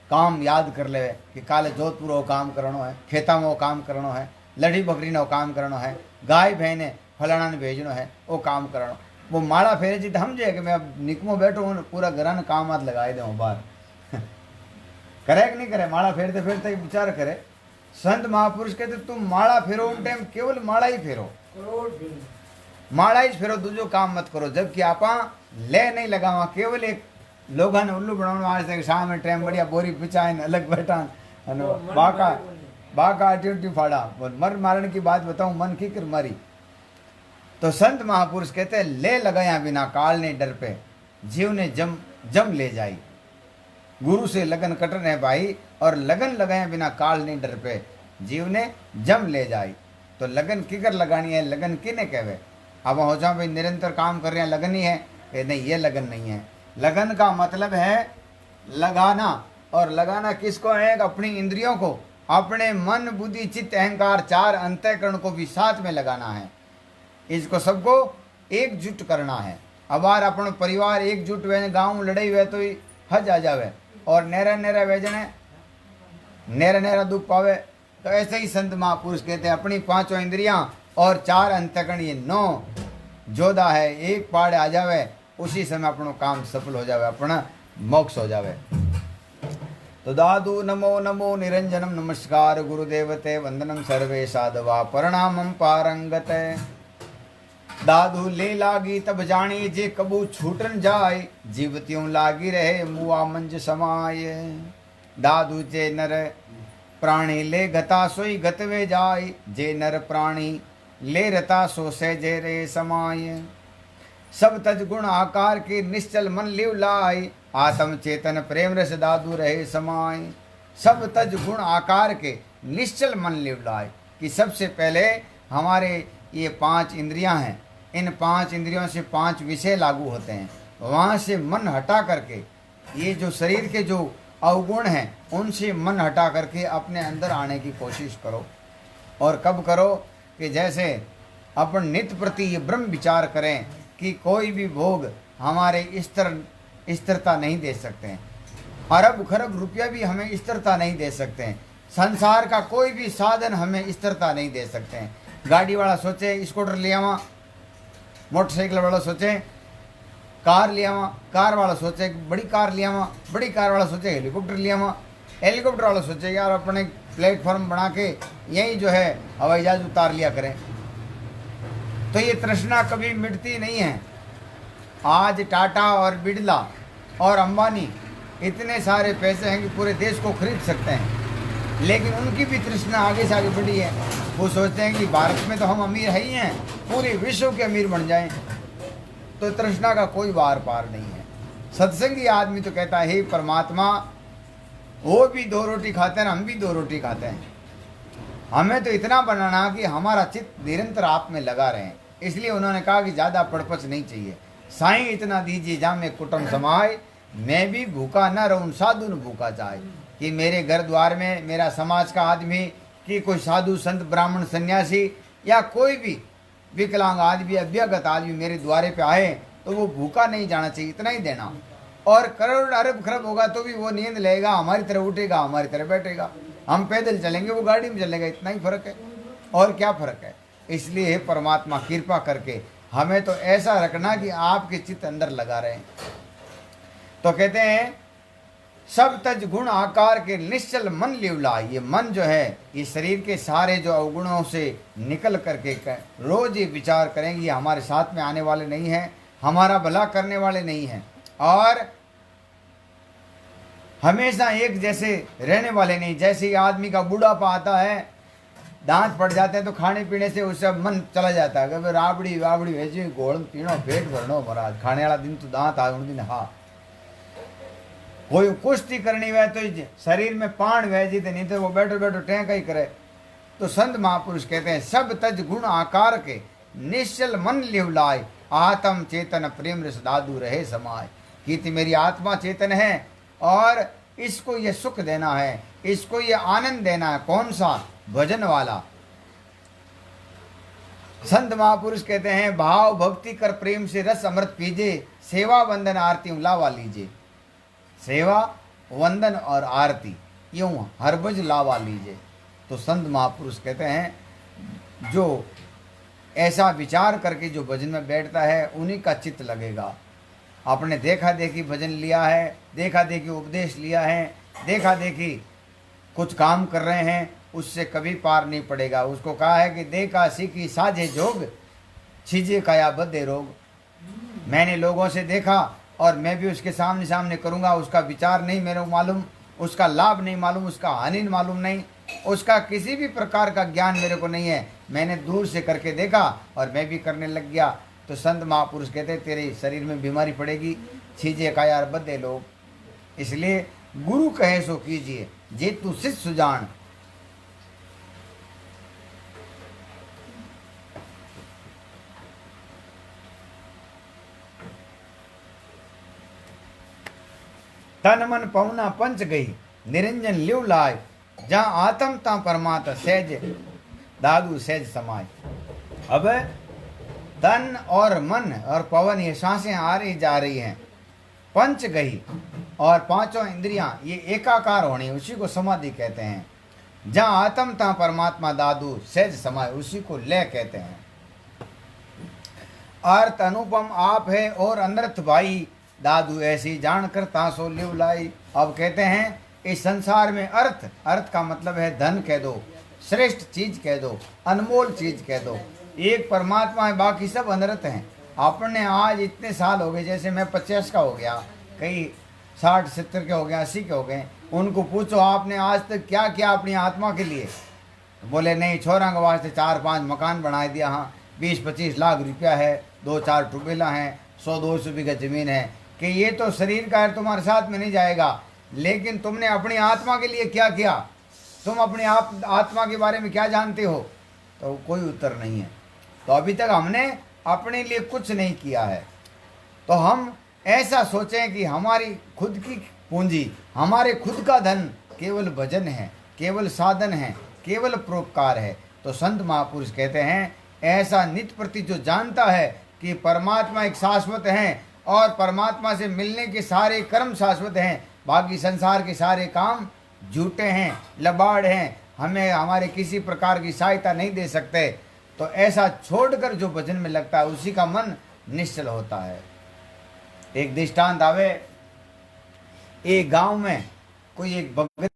काम याद कर ले कि काले जोधपुर वो काम करनो है, खेता में वो काम करनो है, लड़ी बकरी ने वो काम करनो है, गाय भैंने फलाना ने भेजनो है वो काम करनो। वो माला फेरे जी तो समझे कि मैं अब निकमो बैठो हूँ, पूरा घर ने काम हाथ लगाए दे बाहर करे कि नहीं करे, माला फेरते फेरते विचार करे। संत महापुरुष कहते तुम माला फेरो उन टाइम केवल माला ही फेरो, माला ही फेरो, दूजो काम मत करो। जबकि आपा ले नहीं लगावा, केवल एक लोगों ने उल्लू बनाने शाम में टाइम बढ़िया बोरी पिछाए अलग बैठा बाका अटी फाड़ा। मर मारने की बात बताऊं, मन की कर मरी। तो संत महापुरुष कहते हैं ले लगाया बिना काल ने डर पे, जीव ने जम ले जाई। गुरु से लगन कटन है भाई, और लगन लगाया बिना काल नहीं डर पे, जीव ने जम ले जाई। तो लगन किकर लगानी है, लगन किने कहवे। अब हो जाओ भाई निरंतर काम कर रहे हैं, लगन ही है कि नहीं, ये लगन नहीं है। लगन का मतलब है लगाना, और लगाना किसको है? अपनी इंद्रियों को, अपने मन बुद्धि चित्त अहंकार 4 अंतःकरण को भी साथ में लगाना है। इसको सबको एकजुट करना है। अब बार अपन परिवार एकजुट हुए, गाँव लड़ाई हुए तो हज आ जावे, और नेरा नेरा वेजने नेरा नेरा दुख पावे। तो ऐसे ही संत महापुरुष कहते हैं अपनी 5 इंद्रियां और 4 अंतःकरण, ये 9 जोधा है, एक पाड़ आ जावे, उसी समय अपनो काम सफल हो जावे, अपना मोक्ष हो जावे। तो दादू नमो नमो निरंजनम नमस्कार गुरुदेवते वंदनम सर्वे साधवा प्रणामम पारंगते। दादू ले लागी तब जानी जे कबू छूटन जाए, जीवत्यों लागी रहे मुआ मंज समाये। दादू जे नर प्राणी ले गता सोई गतवे जाय, जे नर प्राणी ले रता सो से जे रे समाये। सब तज गुण आकार के निश्चल मन लिव लाय, आत्म चेतन प्रेम रस दादू रहे समाय। सब तज गुण आकार के निश्चल मन लिव लाय, कि सबसे पहले हमारे ये 5 इंद्रियां हैं, इन 5 इंद्रियों से 5 विषय लागू होते हैं। वहाँ से मन हटा करके ये जो शरीर के जो अवगुण हैं उनसे मन हटा करके अपने अंदर आने की कोशिश करो। और कब करो कि जैसे अपन नित्य प्रति ये ब्रह्म विचार करें कि कोई भी भोग हमारे स्थिरता नहीं दे सकते हैं, अरब खरब रुपया भी हमें स्थिरता नहीं दे सकते हैं, संसार का कोई भी साधन हमें स्थिरता नहीं दे सकते हैं। गाड़ी वाला सोचे स्कूटर ले आवा, मोटरसाइकिल वाला सोचे कार ले आवा, कार वाला सोचे बड़ी कार ले आवा, बड़ी कार वाला सोचे हेलीकॉप्टर ले आवा, हेलीकॉप्टर वाला सोचे यार अपने प्लेटफॉर्म बना के यही जो है हवाई जहाज उतार लिया करें। तो ये तृष्णा कभी मिटती नहीं है। आज टाटा और बिरला और अंबानी इतने सारे पैसे हैं कि पूरे देश को खरीद सकते हैं, लेकिन उनकी भी तृष्णा आगे से आगे बढ़ी है। वो सोचते हैं कि भारत में तो हम अमीर है ही हैं, पूरे विश्व के अमीर बन जाएं। तो तृष्णा का कोई वार पार नहीं है। सत्संगी आदमी तो कहता है हे परमात्मा, वो भी 2 रोटी खाते हैं, हम भी 2 रोटी खाते हैं, हमें तो इतना बनाना कि हमारा चित्त निरंतर आप में लगा रहे। इसलिए उन्होंने कहा कि ज़्यादा पड़पच नहीं चाहिए। साईं इतना दीजिए जा में कुटुंब समाए, मैं भी भूखा न रहूं साधु न भूखा चाहे। कि मेरे घर द्वार में मेरा समाज का आदमी, कि कोई साधु संत ब्राह्मण सन्यासी या कोई भी विकलांग आदमी अभ्यागत आदमी मेरे द्वारे पे आए तो वो भूखा नहीं जाना चाहिए, इतना ही देना। और करोड़ अरब खरब होगा तो भी वो नींद लेगा, हमारी तरह उठेगा, हमारी तरह बैठेगा। हम पैदल चलेंगे, वो गाड़ी में चलेगा, इतना ही फर्क है। और क्या फर्क है। इसलिए हे परमात्मा कृपा करके हमें तो ऐसा रखना कि आपके चित्त अंदर लगा रहे। तो कहते हैं सब तज गुण आकार के निश्चल मन लिवला। ये मन जो है ये शरीर के सारे जो अवगुणों से निकल करके रोज ये विचार करेंगे ये हमारे साथ में आने वाले नहीं हैं, हमारा भला करने वाले नहीं हैं, और हमेशा एक जैसे रहने वाले नहीं। जैसे आदमी का बुढ़ापा आता है, दांत पड़ जाते हैं तो खाने पीने से उससे मन चला जाता है कि राबड़ी वाबड़ी भेजी गोल पीनो पेट भरनो महाराज, खाने वाला दिन तो दांत आ दिन। हाँ कोई कुश्ती करनी वह तो शरीर में पान वह तो नहीं तो वो बैठो बैठो टैंका ही करे। तो संत महापुरुष कहते हैं सब तज गुण आकार के निश्चल मन लिवलाय, आत्म चेतन प्रेम रस दादू रहे समाय। कि मेरी आत्मा चेतन है और इसको ये सुख देना है, इसको ये आनंद देना है। कौन सा? भजन वाला। संत महापुरुष कहते हैं भाव भक्ति कर प्रेम से रस अमृत पीजे, सेवा वंदन आरती लावा लीजिए। सेवा वंदन और आरती यूं हरबज लावा लीजिए। तो संत महापुरुष कहते हैं जो ऐसा विचार करके जो भजन में बैठता है उन्हीं का चित्त लगेगा। आपने देखा देखी भजन लिया है, देखा देखी उपदेश लिया है, देखा देखी कुछ काम कर रहे हैं, उससे कभी पार नहीं पड़ेगा। उसको कहा है कि देखा सीखी साझे जोग, छीजे काया बदे रोग। मैंने लोगों से देखा और मैं भी उसके सामने सामने करूँगा, उसका विचार नहीं मेरे को मालूम, उसका लाभ नहीं मालूम, उसका हानि मालूम नहीं, उसका किसी भी प्रकार का ज्ञान मेरे को नहीं है। मैंने दूर से करके देखा और मैं भी करने लग गया। तो संत महापुरुष कहते तेरे शरीर में बीमारी पड़ेगी, छीजे काया बदे लोग। इसलिए गुरु कहे सो कीजिए, जे तू शिष्य सुजान। तन मन पहुना पंच गई, निरंजन लिव लाय, जहाँ आत्म ता परमात्मा सहज दादू सहज समाय। अब तन और मन और पवन ये सांसें आ रही जा रही हैं, पंच गई और पांचों इंद्रियां ये एकाकार होनी, उसी को समाधि कहते हैं। जहाँ आत्म ता परमात्मा दादू सहज समाय, उसी को लय कहते हैं। अर्थ अनुपम आप है और अनर्थ भाई, दादू ऐसी जान कर तासो लिव लाई। अब कहते हैं इस संसार में अर्थ, अर्थ का मतलब है धन कह दो, श्रेष्ठ चीज कह दो, अनमोल चीज कह दो। एक परमात्मा है, बाकी सब अनर्थ हैं। आपने आज इतने साल हो गए, जैसे मैं 50 का हो गया, कई 60-70 के हो गए, 80 के हो गए, उनको पूछो आपने आज तक क्या किया अपनी आत्मा के लिए? बोले नहीं, छोरा के वास्ते 4-5 मकान बना दिया, हाँ 20-25 लाख रुपया है, 2-4 ट्यूबवेला हैं, 100-200 बीघा जमीन है। कि ये तो शरीर का है, तुम्हारे साथ में नहीं जाएगा, लेकिन तुमने अपनी आत्मा के लिए क्या किया? तुम अपनी आत्मा के बारे में क्या जानते हो? तो कोई उत्तर नहीं है। तो अभी तक हमने अपने लिए कुछ नहीं किया है। तो हम ऐसा सोचें कि हमारी खुद की पूंजी। हमारे खुद का धन केवल भजन है, केवल साधन है, केवल परोपकार है। तो संत महापुरुष कहते हैं ऐसा नित्य प्रति जो जानता है कि परमात्मा एक शाश्वत है और परमात्मा से मिलने के सारे कर्म शाश्वत हैं, बाकी संसार के सारे काम झूठे हैं, लबाड़ हैं, हमें हमारे किसी प्रकार की सहायता नहीं दे सकते, तो ऐसा छोड़कर जो भजन में लगता है उसी का मन निश्चल होता है। एक दृष्टांत आवे, एक गांव में कोई एक भगत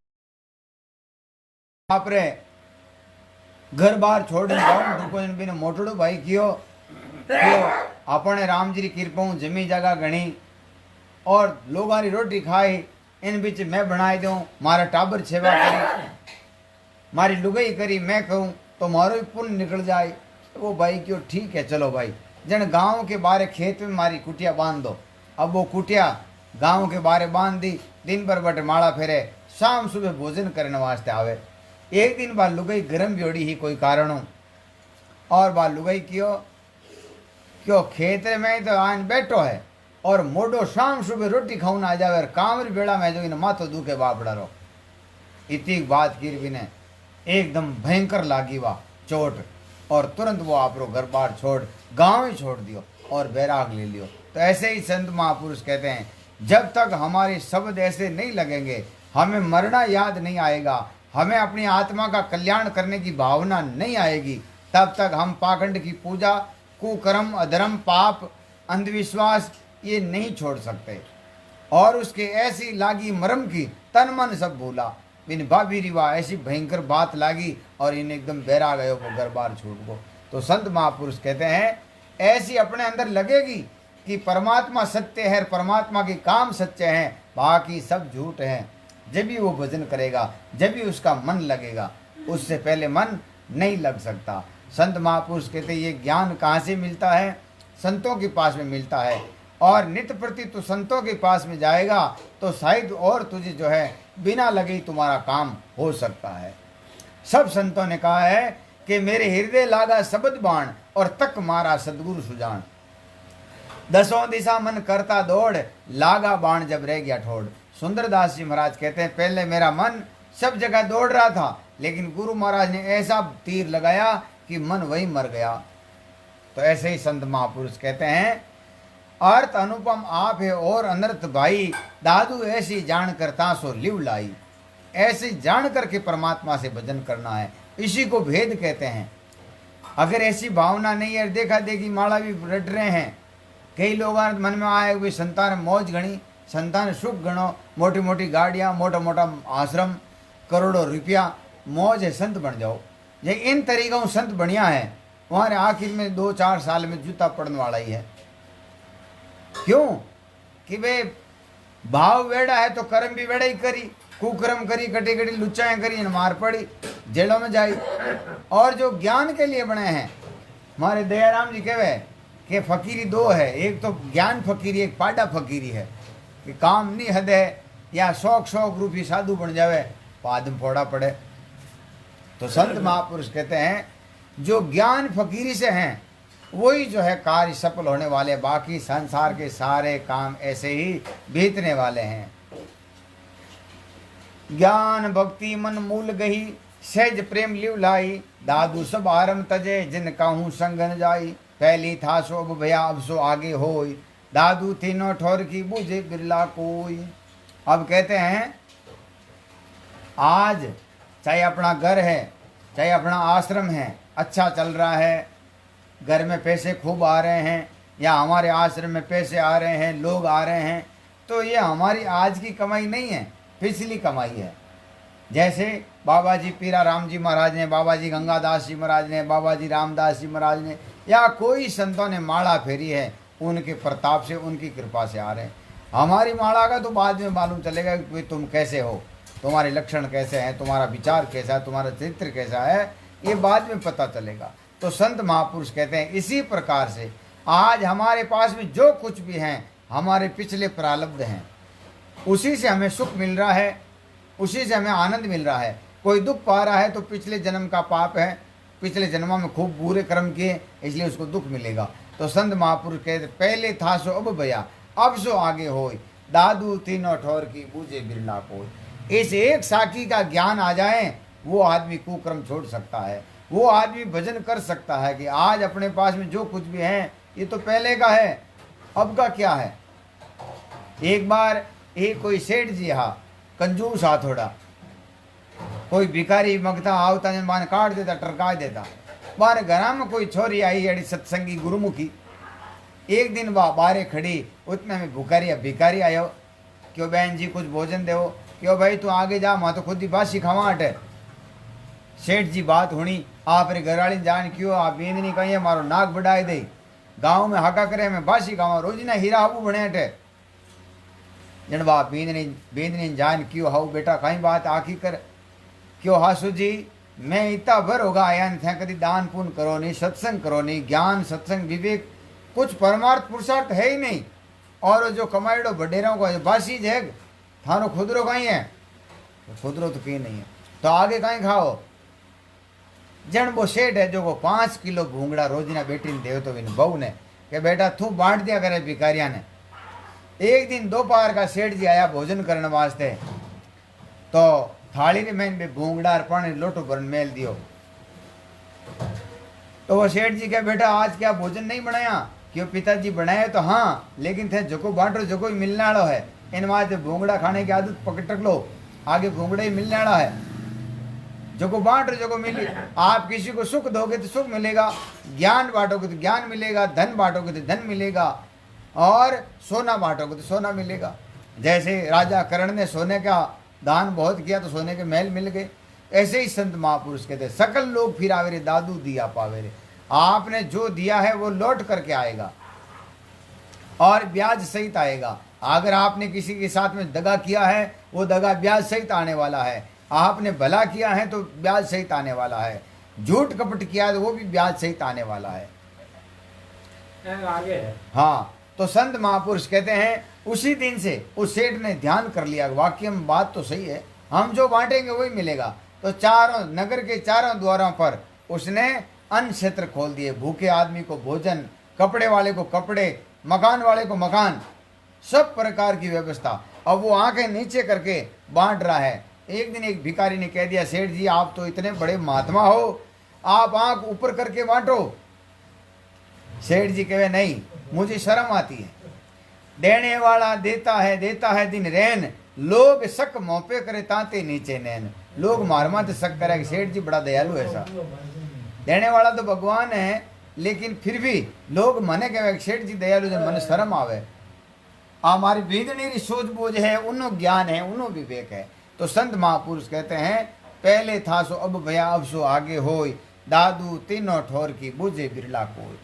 आप रे घर बार छोड़ जाओ मोटड़ो भाई कियो अपने राम जी की कृपा जमी जगह गणी और लोगों की रोटी खाई, इन बीच मैं बनाई दूं, मारा टाबर सेवा करी, मारी लुगाई करी, मैं कहूँ तो मारो भी पुण्य निकल जाए। वो भाई क्यों ठीक है चलो भाई, जन गांव के बारे खेत में मारी कुटिया बांध दो। अब वो कुटिया गांव के बारे बांध दी, दिन भर बटे माड़ा फेरे, शाम सुबह भोजन करने वास्ते आवे। एक दिन बाद लुगाई गरम जोड़ी ही कोई कारण हो और बाद लुगाई क्यों खेत में तो आन बैठो है और मोडो शाम सुबह रोटी खाऊन आ जावे और कामरी बेड़ा में जो इन माथो दुखे बापड़ा रो। इतनी बात की भी ने एकदम भयंकर लागी वाह चोट और तुरंत वो आप घर बार छोड़ गांव ही छोड़ दियो और बैराग ले लियो। तो ऐसे ही संत महापुरुष कहते हैं जब तक हमारे शब्द ऐसे नहीं लगेंगे, हमें मरना याद नहीं आएगा, हमें अपनी आत्मा का कल्याण करने की भावना नहीं आएगी, तब तक हम पाखंड की पूजा, कुकर्म, अधर्म, पाप, अंधविश्वास ये नहीं छोड़ सकते। और उसके ऐसी लागी मरम की तन मन सब भूला, इन भाभी रिवा ऐसी भयंकर बात लागी और इन एकदम बैरा गयो वो घर बार छूट गो। तो संत महापुरुष कहते हैं ऐसी अपने अंदर लगेगी कि परमात्मा सत्य है, परमात्मा के काम सच्चे हैं, बाकी सब झूठ हैं। जब भी वो भजन करेगा, जब भी उसका मन लगेगा, उससे पहले मन नहीं लग सकता। संत महापुरुष कहते ये ज्ञान कहाँ से मिलता है? संतों के पास में मिलता है। और नित्य प्रति तू संतों के पास में जाएगा तो शायद और तुझे जो है बिना लगे तुम्हारा काम हो सकता है। सब संतों ने कहा है कि मेरे हृदय लागा शब्द बाण और तक मारा सदगुरु सुजान। दसों दिशा मन करता दौड़, लागा बाण जब रह गया ठोड़। सुंदरदास जी महाराज कहते हैं पहले मेरा मन सब जगह दौड़ रहा था, लेकिन गुरु महाराज ने ऐसा तीर लगाया कि मन वही मर गया। तो ऐसे ही संत महापुरुष कहते हैं अर्थ अनुपम आप है और अनर्थ भाई, दादू ऐसी जान करता सो लिव लाई। ऐसे जान करके परमात्मा से भजन करना है, इसी को भेद कहते हैं। अगर ऐसी भावना नहीं है, देखा देखी माला भी रट रहे हैं, कई लोग मन में आए हुए संतान मौज गणी, संतान सुख गणो, मोटी मोटी गाड़ियाँ, मोटा मोटा आश्रम, करोड़ों रुपया, मौज है, संत बन जाओ। ये इन तरीकों संत बढ़िया है, वहाँ आखिर में 2-4 साल में जूता पड़ने वाला ही है। क्यों कि वे भाव वेड़ा है तो कर्म भी वेड़ा ही करी, कुकर्म करी, कटी कटी लुच्चाएं करी, मार पड़ी, जेलों में जाई। और जो ज्ञान के लिए बने हैं, हमारे दयाराम जी कहे कि फकीरी दो है, एक तो ज्ञान फकीरी, एक पाडा फकीरी है कि काम नहीं हद है या शौक रूपी साधु बन जावे, बाद में फोड़ा पड़े। तो संत महापुरुष कहते हैं जो ज्ञान फकीरी से हैं वही जो है कार्य सफल होने वाले, बाकी संसार के सारे काम ऐसे ही बीतने वाले हैं। ज्ञान भक्ति मन मूल गही, सहज प्रेम लिव लाई, दादू सब आरम तजे जिन कहूँ संग न जाई। पहली था सो अब भया अब सो आगे होई, दादू तीनों ठोर की बूझे बिरला कोई। अब कहते हैं आज चाहे अपना घर है, चाहे अपना आश्रम है, अच्छा चल रहा है, घर में पैसे खूब आ रहे हैं या हमारे आश्रम में पैसे आ रहे हैं, लोग आ रहे हैं, तो ये हमारी आज की कमाई नहीं है, पिछली कमाई है। जैसे बाबा जी पीरा राम जी महाराज ने, बाबा जी गंगादास जी महाराज ने, बाबा जी रामदास जी महाराज ने या कोई संतों ने माला फेरी है, उनके प्रताप से, उनकी कृपा से आ रहे हैं। हमारी माला का तो बाद में मालूम चलेगा कि तुम कैसे हो, तुम्हारे लक्षण कैसे हैं, तुम्हारा विचार कैसा है, तुम्हारा चरित्र कैसा है, ये बाद में पता चलेगा। तो संत महापुरुष कहते हैं इसी प्रकार से आज हमारे पास में जो कुछ भी हैं हमारे पिछले प्रारब्ध हैं, उसी से हमें सुख मिल रहा है, उसी से हमें आनंद मिल रहा है। कोई दुख पा रहा है तो पिछले जन्म का पाप है, पिछले जन्मों में खूब बुरे कर्म किए इसलिए उसको दुख मिलेगा। तो संत महापुरुष कहते पहले था सो अब भया अब सो आगे होय, दादू तीनों ठोर की बूझे बिरला कोई। इस एक साखी का ज्ञान आ जाए वो आदमी कुक्रम छोड़ सकता है, वो आदमी भजन कर सकता है कि आज अपने पास में जो कुछ भी है ये तो पहले का है, अब का क्या है। एक बार एक कोई सेठ जी हा कंजूस हा थोड़ा, कोई भिखारी मंगता आवता ने मान काट देता, टरका देता। बार घर में कोई छोरी आई अड़ी सत्संगी गुरुमुखी, एक दिन वह बारे खड़ी, उतने में भिखारी आयो, क्यों बहन जी कुछ भोजन देवो, क्यों भाई तू आगे जा, मैं तो खुद ही बासी खावा हटे। सेठ जी बात हुई, आप रे घरवाली जान क्यों आप बेंदनी कही मारो नाक बढ़ाए दे, गाँव में हाका करे मैं बासी खावा, रोज ना हीरा हाबू बने हटे। जन बा बेंदनी जान क्यों हाउ बेटा कहीं बात आखी कर, क्यों हासू जी मैं इतना भर होगा आया थे, कभी दान पुण्य करो नहीं, सत्संग करो नहीं, ज्ञान सत्संग विवेक कुछ परमार्थ पुरुषार्थ है ही नहीं, और जो कमाईडो बडेरों को बासी जैग थानो खुदरो कहीं है, तो खुदरो तो कहीं नहीं है, तो आगे कहीं खाओ। जन वो सेठ है जो को 5 किलो भूंगड़ा रोजीना बेटी ने देव तो बहू ने कि बेटा तू बांट दिया करे भिखारिया ने। एक दिन दोपहर का सेठ जी आया भोजन करने वास्ते, तो थाली ने मैंने भूंगड़ा और पानी लोटो भरन मेल दियो। तो वो सेठ जी क्या बेटा आज क्या भोजन नहीं बनाया, क्यों पिताजी बनाए तो हाँ, लेकिन थे जो बांटो जो कोई मिलने वाला है, इन वास्ते भूंगड़ा खाने की आदत पकड़ लो, आगे भूंगड़ा ही मिलने वाला है, जो को बांट जो को मिली। आप किसी को सुख दोगे तो सुख मिलेगा, ज्ञान बांटोगे तो ज्ञान मिलेगा, धन बांटोगे तो धन मिलेगा, और सोना बांटोगे तो सोना मिलेगा। जैसे राजा कर्ण ने सोने का दान बहुत किया तो सोने के महल मिल गए, ऐसे ही संत महापुरुष कहते सकल लोग फिर आवे रे दादू दिया पावे रे। आपने जो दिया है वो लौट करके आएगा और ब्याज सहित आएगा। अगर आपने किसी के साथ में दगा किया है वो दगा ब्याज सहित आने वाला है, आपने भला किया है तो ब्याज सहित आने वाला है, झूठ कपट किया है तो वो भी ब्याज सहित आने वाला है। आगे है। हाँ, तो संत महापुरुष कहते हैं उसी दिन से उस सेठ ने ध्यान कर लिया, वाक्य में बात तो सही है, हम जो बांटेंगे वही मिलेगा। तो चारों नगर के चारों द्वारों पर उसने अन्न क्षेत्र खोल दिए, भूखे आदमी को भोजन, कपड़े वाले को कपड़े, मकान वाले को मकान, सब प्रकार की व्यवस्था। अब वो आंखें नीचे करके बांट रहा है। एक दिन एक भिखारी ने कह दिया सेठ जी आप तो इतने बड़े महात्मा हो, आप आंख ऊपर करके बांटो। सेठ जी कहे नहीं मुझे शर्म आती है, देने वाला देता है दिन रैन, लोग शक मोपे करे ताते नीचे नैन। लोग मार माते शक करे कि सेठ जी बड़ा दयालु है, ऐसा देने वाला तो भगवान है, लेकिन फिर भी लोग मने कहे सेठ जी दयालु है, मन शर्म आवे। हमारी बींदनी सूझबूझ है, उन्नो ज्ञान है, उन्नो विवेक है। तो संत महापुरुष कहते हैं पहले था सो अब भया अब सो आगे होय, दादू तीनों ठोर की बूझे बिरला कोई।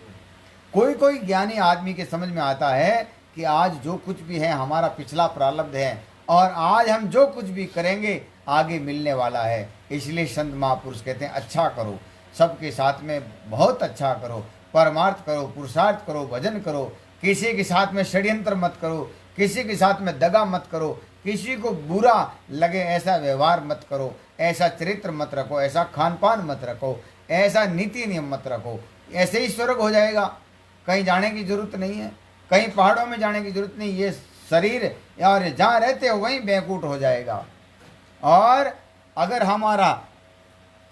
कोई कोई ज्ञानी आदमी के समझ में आता है कि आज जो कुछ भी है हमारा पिछला प्रारब्ध है, और आज हम जो कुछ भी करेंगे आगे मिलने वाला है। इसलिए संत महापुरुष कहते हैं अच्छा करो, सबके साथ में बहुत अच्छा करो, परमार्थ करो, पुरुषार्थ करो, भजन करो, किसी के साथ में षड्यंत्र मत करो, किसी के साथ में दगा मत करो, किसी को बुरा लगे ऐसा व्यवहार मत करो, ऐसा चरित्र मत रखो, ऐसा खान पान मत रखो, ऐसा नीति नियम मत रखो, ऐसे ही स्वर्ग हो जाएगा। कहीं जाने की जरूरत नहीं है, कहीं पहाड़ों में जाने की जरूरत नहीं, ये शरीर और जहाँ रहते हो वहीं बैकुंठ हो जाएगा। और अगर हमारा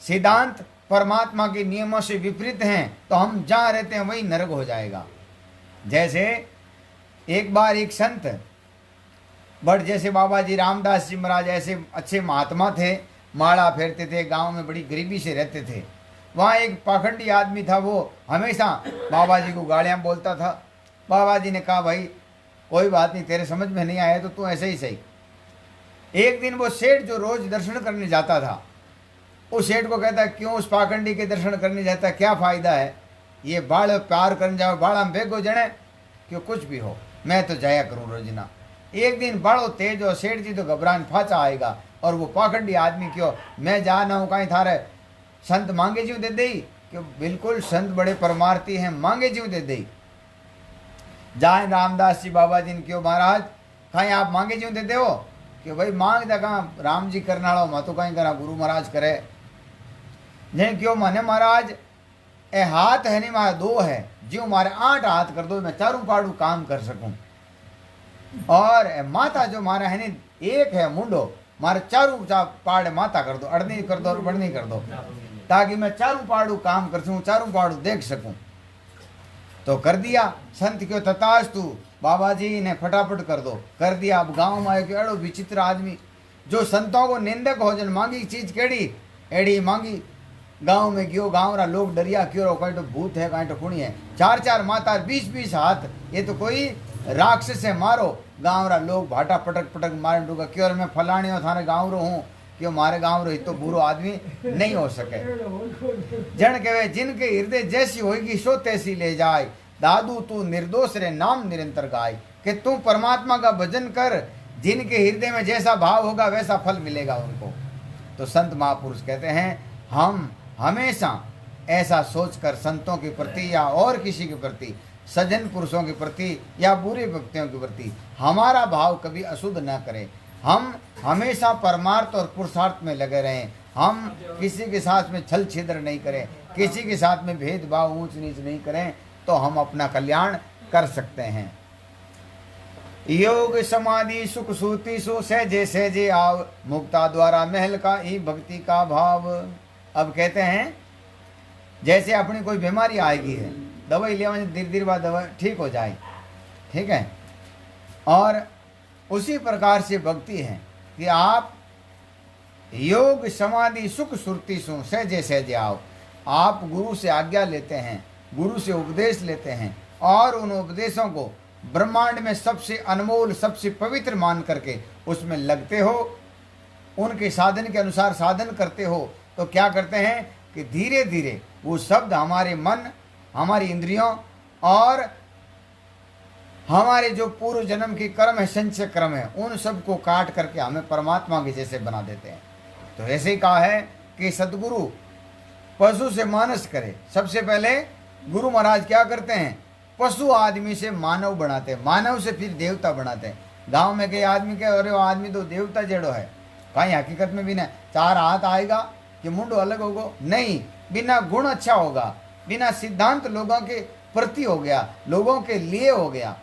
सिद्धांत परमात्मा के नियमों से विपरीत हैं तो हम जहाँ रहते हैं वहीं नरक हो जाएगा। जैसे एक बार एक संत बट जैसे बाबा जी रामदास जी महाराज ऐसे अच्छे महात्मा थे, माला फेरते थे, गांव में बड़ी गरीबी से रहते थे। वहाँ एक पाखंडी आदमी था, वो हमेशा बाबा जी को गालियाँ बोलता था। बाबा जी ने कहा भाई कोई बात नहीं, तेरे समझ में नहीं आया तो तू ऐसे ही सही। एक दिन वो सेठ जो रोज दर्शन करने जाता था, उस सेठ को कहता क्यों उस पाखंडी के दर्शन करने जाता, क्या फ़ायदा है, ये बाढ़ पार करने जाओ, बाढ़ हम बेगो जने क्यों कुछ भी हो, मैं तो जाया करूँ रोजना। एक दिन बड़ो तेज और सेठ जी तो घबरान फाचा आएगा, और वो पाखंडी आदमी क्यों मैं जा ना हूँ कहीं थारे संत मांगे जीव दे दे, क्यों बिल्कुल संत बड़े परमार्थी हैं, मांगे जीव दे दे। जाए रामदास जी बाबा जी ने क्यों महाराज कहीं आप मांगे जीव दे दे हो, कि भाई मांग दे कहाँ राम जी करना लो, मैं तो कहीं करा गुरु महाराज करे। नहीं क्यों माने महाराज ए हाथ है नहीं मारा 2 है, ज्यों मारे 8 हाथ कर दो, मैं चारों पाड़ू काम कर सकूं। और माता जो मारा है नी एक है मुंडो, मारे चारू पाड़ माता कर दो, अड़नी कर दो और बढ़नी कर दो, ताकि मैं चारू पाड़ू काम कर सकूं, चारू पाड़ू देख सकूं। तो कर दिया संत क्यों तथास्तु, बाबा जी ने फटाफट कर दो, कर दिया। अब गांव में आयो कि अड़ो विचित्र आदमी जो संतों को निंदक भोजन मांगी चीज केड़ी एड़ी मांगी। गांव में गयो, गांव रा लोग डरिया क्यों, कहीं तो भूत है कहीं तो कुणी है, 4-4 माता 20-20 हाथ, ये तो कोई राक्षस है मारो। गांव रा लोग भाटा पटक पटक मारे डूगा क्यों, मैं फलानी हो थारे गांव रो हूँ क्यों, मारे गांव रो तो बुरो आदमी नहीं हो सके। जन कहे जिनके हृदय जैसी होगी सो तैसी ले जाए, दादू तू निर्दोष रे नाम निरंतर गाय। कि तू परमात्मा का भजन कर, जिनके हृदय में जैसा भाव होगा वैसा फल मिलेगा उनको। तो संत महापुरुष कहते हैं हम हमेशा ऐसा सोचकर संतों के प्रति या और किसी के प्रति, सज्जन पुरुषों के प्रति या बुरे व्यक्तियों के प्रति हमारा भाव कभी अशुद्ध न करें। हम हमेशा परमार्थ और पुरुषार्थ में लगे रहें। हम किसी के साथ में छल छिद्र नहीं करें, किसी के साथ में भेदभाव ऊंच नीच नहीं करें, तो हम अपना कल्याण कर सकते हैं। योग समाधि सुख सूति सो सहजे सहजे आव, मुक्ता द्वारा महल का ही भक्ति का भाव। अब कहते हैं जैसे अपनी कोई बीमारी आएगी है, दवाई ले धीरे धीरे बाद दवा ठीक हो जाए, ठीक है। और उसी प्रकार से भक्ति है कि आप योग समाधि सुख सुरति सो सहजे सहजे आओ। आप गुरु से आज्ञा लेते हैं, गुरु से उपदेश लेते हैं और उन उपदेशों को ब्रह्मांड में सबसे अनमोल सबसे पवित्र मान करके उसमें लगते हो, उनके साधन के अनुसार साधन करते हो। तो क्या करते हैं कि धीरे धीरे वो शब्द हमारे मन, हमारी इंद्रियों और हमारे जो पूर्व जन्म की कर्म है, संचय कर्म है, उन सब को काट करके हमें परमात्मा के जैसे बना देते हैं। तो ऐसे ही कहा है कि सदगुरु पशु से मानस करे। सबसे पहले गुरु महाराज क्या करते हैं, पशु आदमी से मानव बनाते हैं, मानव से फिर देवता बनाते हैं। गांव में कई आदमी के अरे वो आदमी तो देवता जेड़ो है, कहीं हकीकत में भी ना 4 हाथ आएगा कि मुंडो अलग होगा, नहीं, बिना गुण अच्छा होगा, बिना सिद्धांत लोगों के प्रति हो गया, लोगों के लिए हो गया।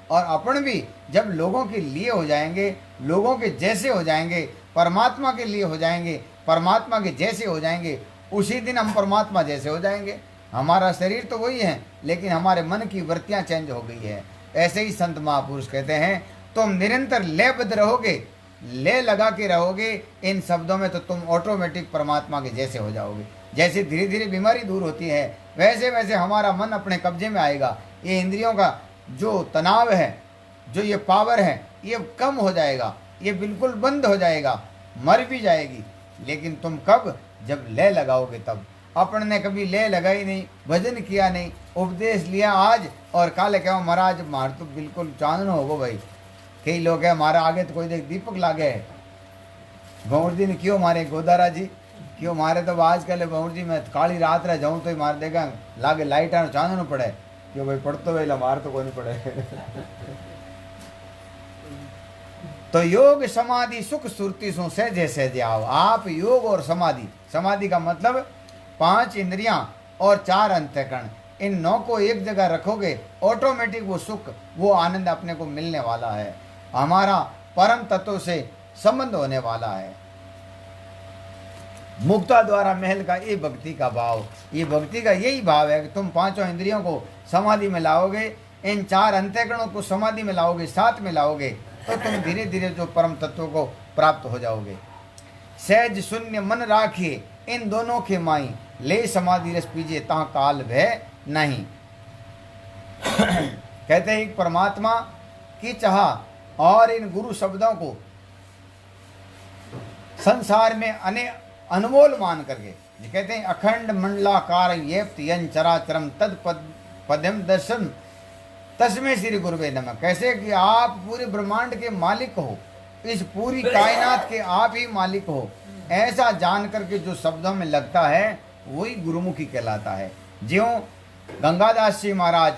और अपन भी जब लोगों के लिए हो जाएंगे, लोगों के जैसे हो जाएंगे, परमात्मा के लिए हो जाएंगे, परमात्मा के जैसे हो जाएंगे, उसी दिन हम परमात्मा जैसे हो जाएंगे। हमारा शरीर तो वही है, लेकिन हमारे मन की वृत्तियां चेंज हो गई है। ऐसे ही संत महापुरुष कहते हैं तुम निरंतर लयबद्ध रहोगे, ले लगा के रहोगे इन शब्दों में, तो तुम ऑटोमेटिक परमात्मा के जैसे हो जाओगे। जैसे धीरे धीरे बीमारी दूर होती है, वैसे वैसे हमारा मन अपने कब्जे में आएगा। ये इंद्रियों का जो तनाव है, जो ये पावर है, ये कम हो जाएगा, ये बिल्कुल बंद हो जाएगा, मर भी जाएगी। लेकिन तुम कब, जब ले लगाओगे तब। अपन ने कभी ले लगाई नहीं, भजन किया नहीं, उपदेश लिया आज और काले कहो महाराज मार तो बिल्कुल चांदन होगो भाई। कई लोग है हमारा आगे तो कोई देख दीपक लागे है, भंवर जी ने क्यों मारे, गोदारा जी क्यों मारे, तो आज कल भंवर जी मैं काली रात रह जाऊँ तो ही मार देगा, लागे लाइट आने चांदन पड़े क्यों भाई, पढ़ते हुए मार तो कोई नहीं पड़े। तो योग समाधि सुख सुरति सो सहजे सहजे आओ। आप योग और समाधि, समाधि का मतलब 5 इंद्रियां और 4 अंतःकरण, इन 9 को एक जगह रखोगे, ऑटोमेटिक वो सुख, वो आनंद अपने को मिलने वाला है, हमारा परम तत्व से संबंध होने वाला है। मुक्ता द्वारा महल का ये भक्ति का भाव, ये भक्ति का यही भाव है कि तुम 5 इंद्रियों को समाधि में लाओगे, इन 4 अंतःकरणों को समाधि में लाओगे, साथ में लाओगे, तो तुम धीरे धीरे जो परम तत्व को प्राप्त हो जाओगे। सहज शून्य मन राखिए इन दोनों के माई, ले समाधि रस पीजिए ता काल भय नहीं। कहते हैं परमात्मा की चाह और इन गुरु शब्दों को संसार में अनमोल मान करके, कहते हैं अखंड मंडलाकार येप्त यं चराचरम तद पद्म दर्शन तस्मै श्री गुरुवे नमः। कैसे कि आप पूरे ब्रह्मांड के मालिक हो, इस पूरी कायनात के आप ही मालिक हो, ऐसा जान करके जो शब्दों में लगता है वही गुरुमुखी कहलाता है। ज्यों गंगादास जी महाराज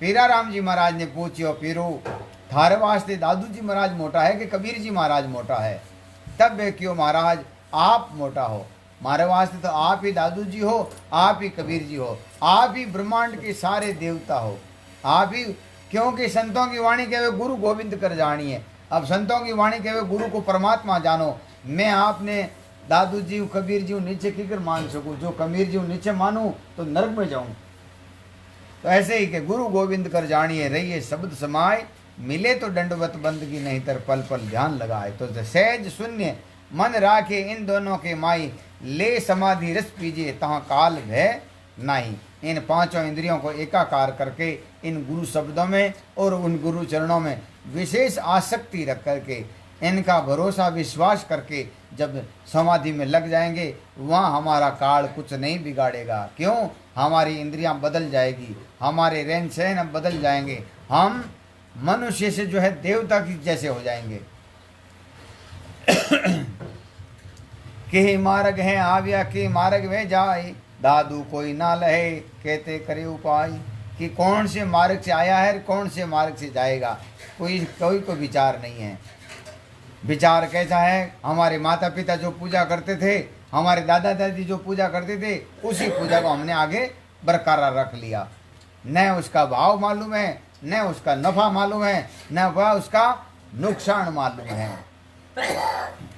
पीराराम जी महाराज ने पूछियो, पीरो थारे वास्ते दादू जी महाराज मोटा है कि कबीर जी महाराज मोटा है? तब वे क्यों महाराज आप मोटा हो, हमारे वास्ते तो आप ही दादू जी हो, आप ही कबीर जी हो, आप ही ब्रह्मांड के सारे देवता हो, आप ही क्योंकि संतों की वाणी कहे गुरु गोविंद कर जानिए। अब संतों की वाणी कहे गुरु को परमात्मा जानो। मैं आपने दादू जी कबीर जी नीचे किकर मान सकूं, जो कबीर जी नीचे मानूं तो नरक में जाऊं। तो ऐसे ही के गुरु गोविंद कर जानिए, रहिए शब्द समाय, मिले तो दंडवत बंदगी, नहीं तर पल पल ध्यान लगाए। तो सहज शून्य मन राखे इन दोनों के माई, ले समाधि रस पीजिए तहाँ काल भय नहीं। इन पांचों इंद्रियों को एकाकार करके इन गुरु शब्दों में और उन गुरु चरणों में विशेष आसक्ति रख करके, इनका भरोसा विश्वास करके जब समाधि में लग जाएंगे, वहाँ हमारा काल कुछ नहीं बिगाड़ेगा। क्यों? हमारी इंद्रियां बदल जाएगी, हमारे रहन सहन बदल जाएंगे, हम मनुष्य से जो है देवता की जैसे हो जाएंगे। के मार्ग है आव्या के मार्ग में जाए, दादू कोई ना लहे कहते करे उपाय। कि कौन से मार्ग से आया है, कौन से मार्ग से जाएगा, कोई को विचार नहीं है। विचार कैसा है? हमारे माता पिता जो पूजा करते थे, हमारे दादा दादी जो पूजा करते थे, उसी पूजा को हमने आगे बरकरार रख लिया। न उसका भाव मालूम है, न उसका नफा मालूम है, न वह उसका नुकसान मालूम है,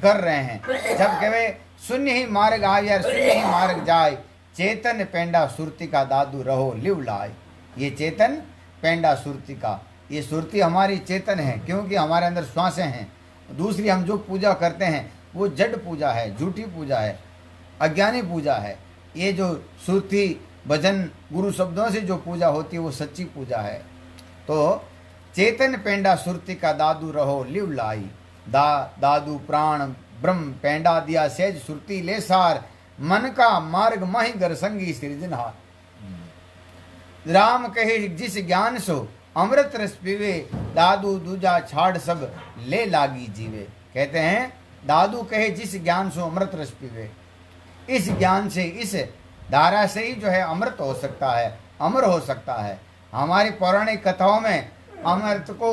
कर रहे हैं। जब कहे शून्य ही मार्ग आए यार, शून्य ही मार्ग जाए, चेतन पेंडा सुरती का दादू रहो लिव लाए। ये चेतन पेंडा सुरती का, ये सुरती हमारी चेतन है, क्योंकि हमारे अंदर श्वासें हैं। दूसरी हम जो पूजा करते हैं वो जड़ पूजा है, झूठी पूजा है, अज्ञानी पूजा है। ये जो सुरती भजन गुरु शब्दों से जो पूजा होती है वो सच्ची पूजा है। तो चेतन पेंडा सुरती का दादू रहो लिव लाई, दादू प्राण ब्रह्म पेंडा दिया सहज सुरती ले सार, मन का मार्ग माही घर संगी सृजनहार। राम कहे जिस ज्ञान सो अमृत रस पीवे, दादू दूजा छाड़ सब ले लागी जीवे। कहते हैं दादू कहे जिस ज्ञान सो अमृत रस पीवे, इस ज्ञान से, इस धारा से ही जो है अमृत हो सकता है, अमर हो सकता है। हमारी पौराणिक कथाओं में अमृत को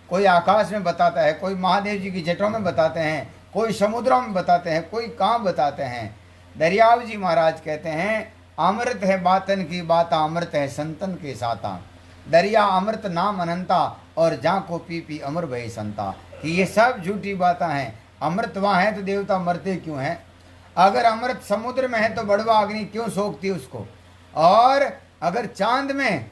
कोई आकाश में बताता है, कोई महादेव जी की जटों में बताते हैं, कोई समुद्रों में बताते हैं, कोई कहाँ बताते हैं। दरियाव जी महाराज कहते हैं अमृत है बातन की बाता, अमृत है संतन के साता, दरिया अमृत नाम अनंता, और जा को पी पी अमर भय संता। कि ये सब झूठी बातें हैं। अमृत वहाँ है तो देवता मरते क्यों हैं? अगर अमृत समुद्र में है तो बड़वा अग्नि क्यों सोखती उसको? और अगर चांद में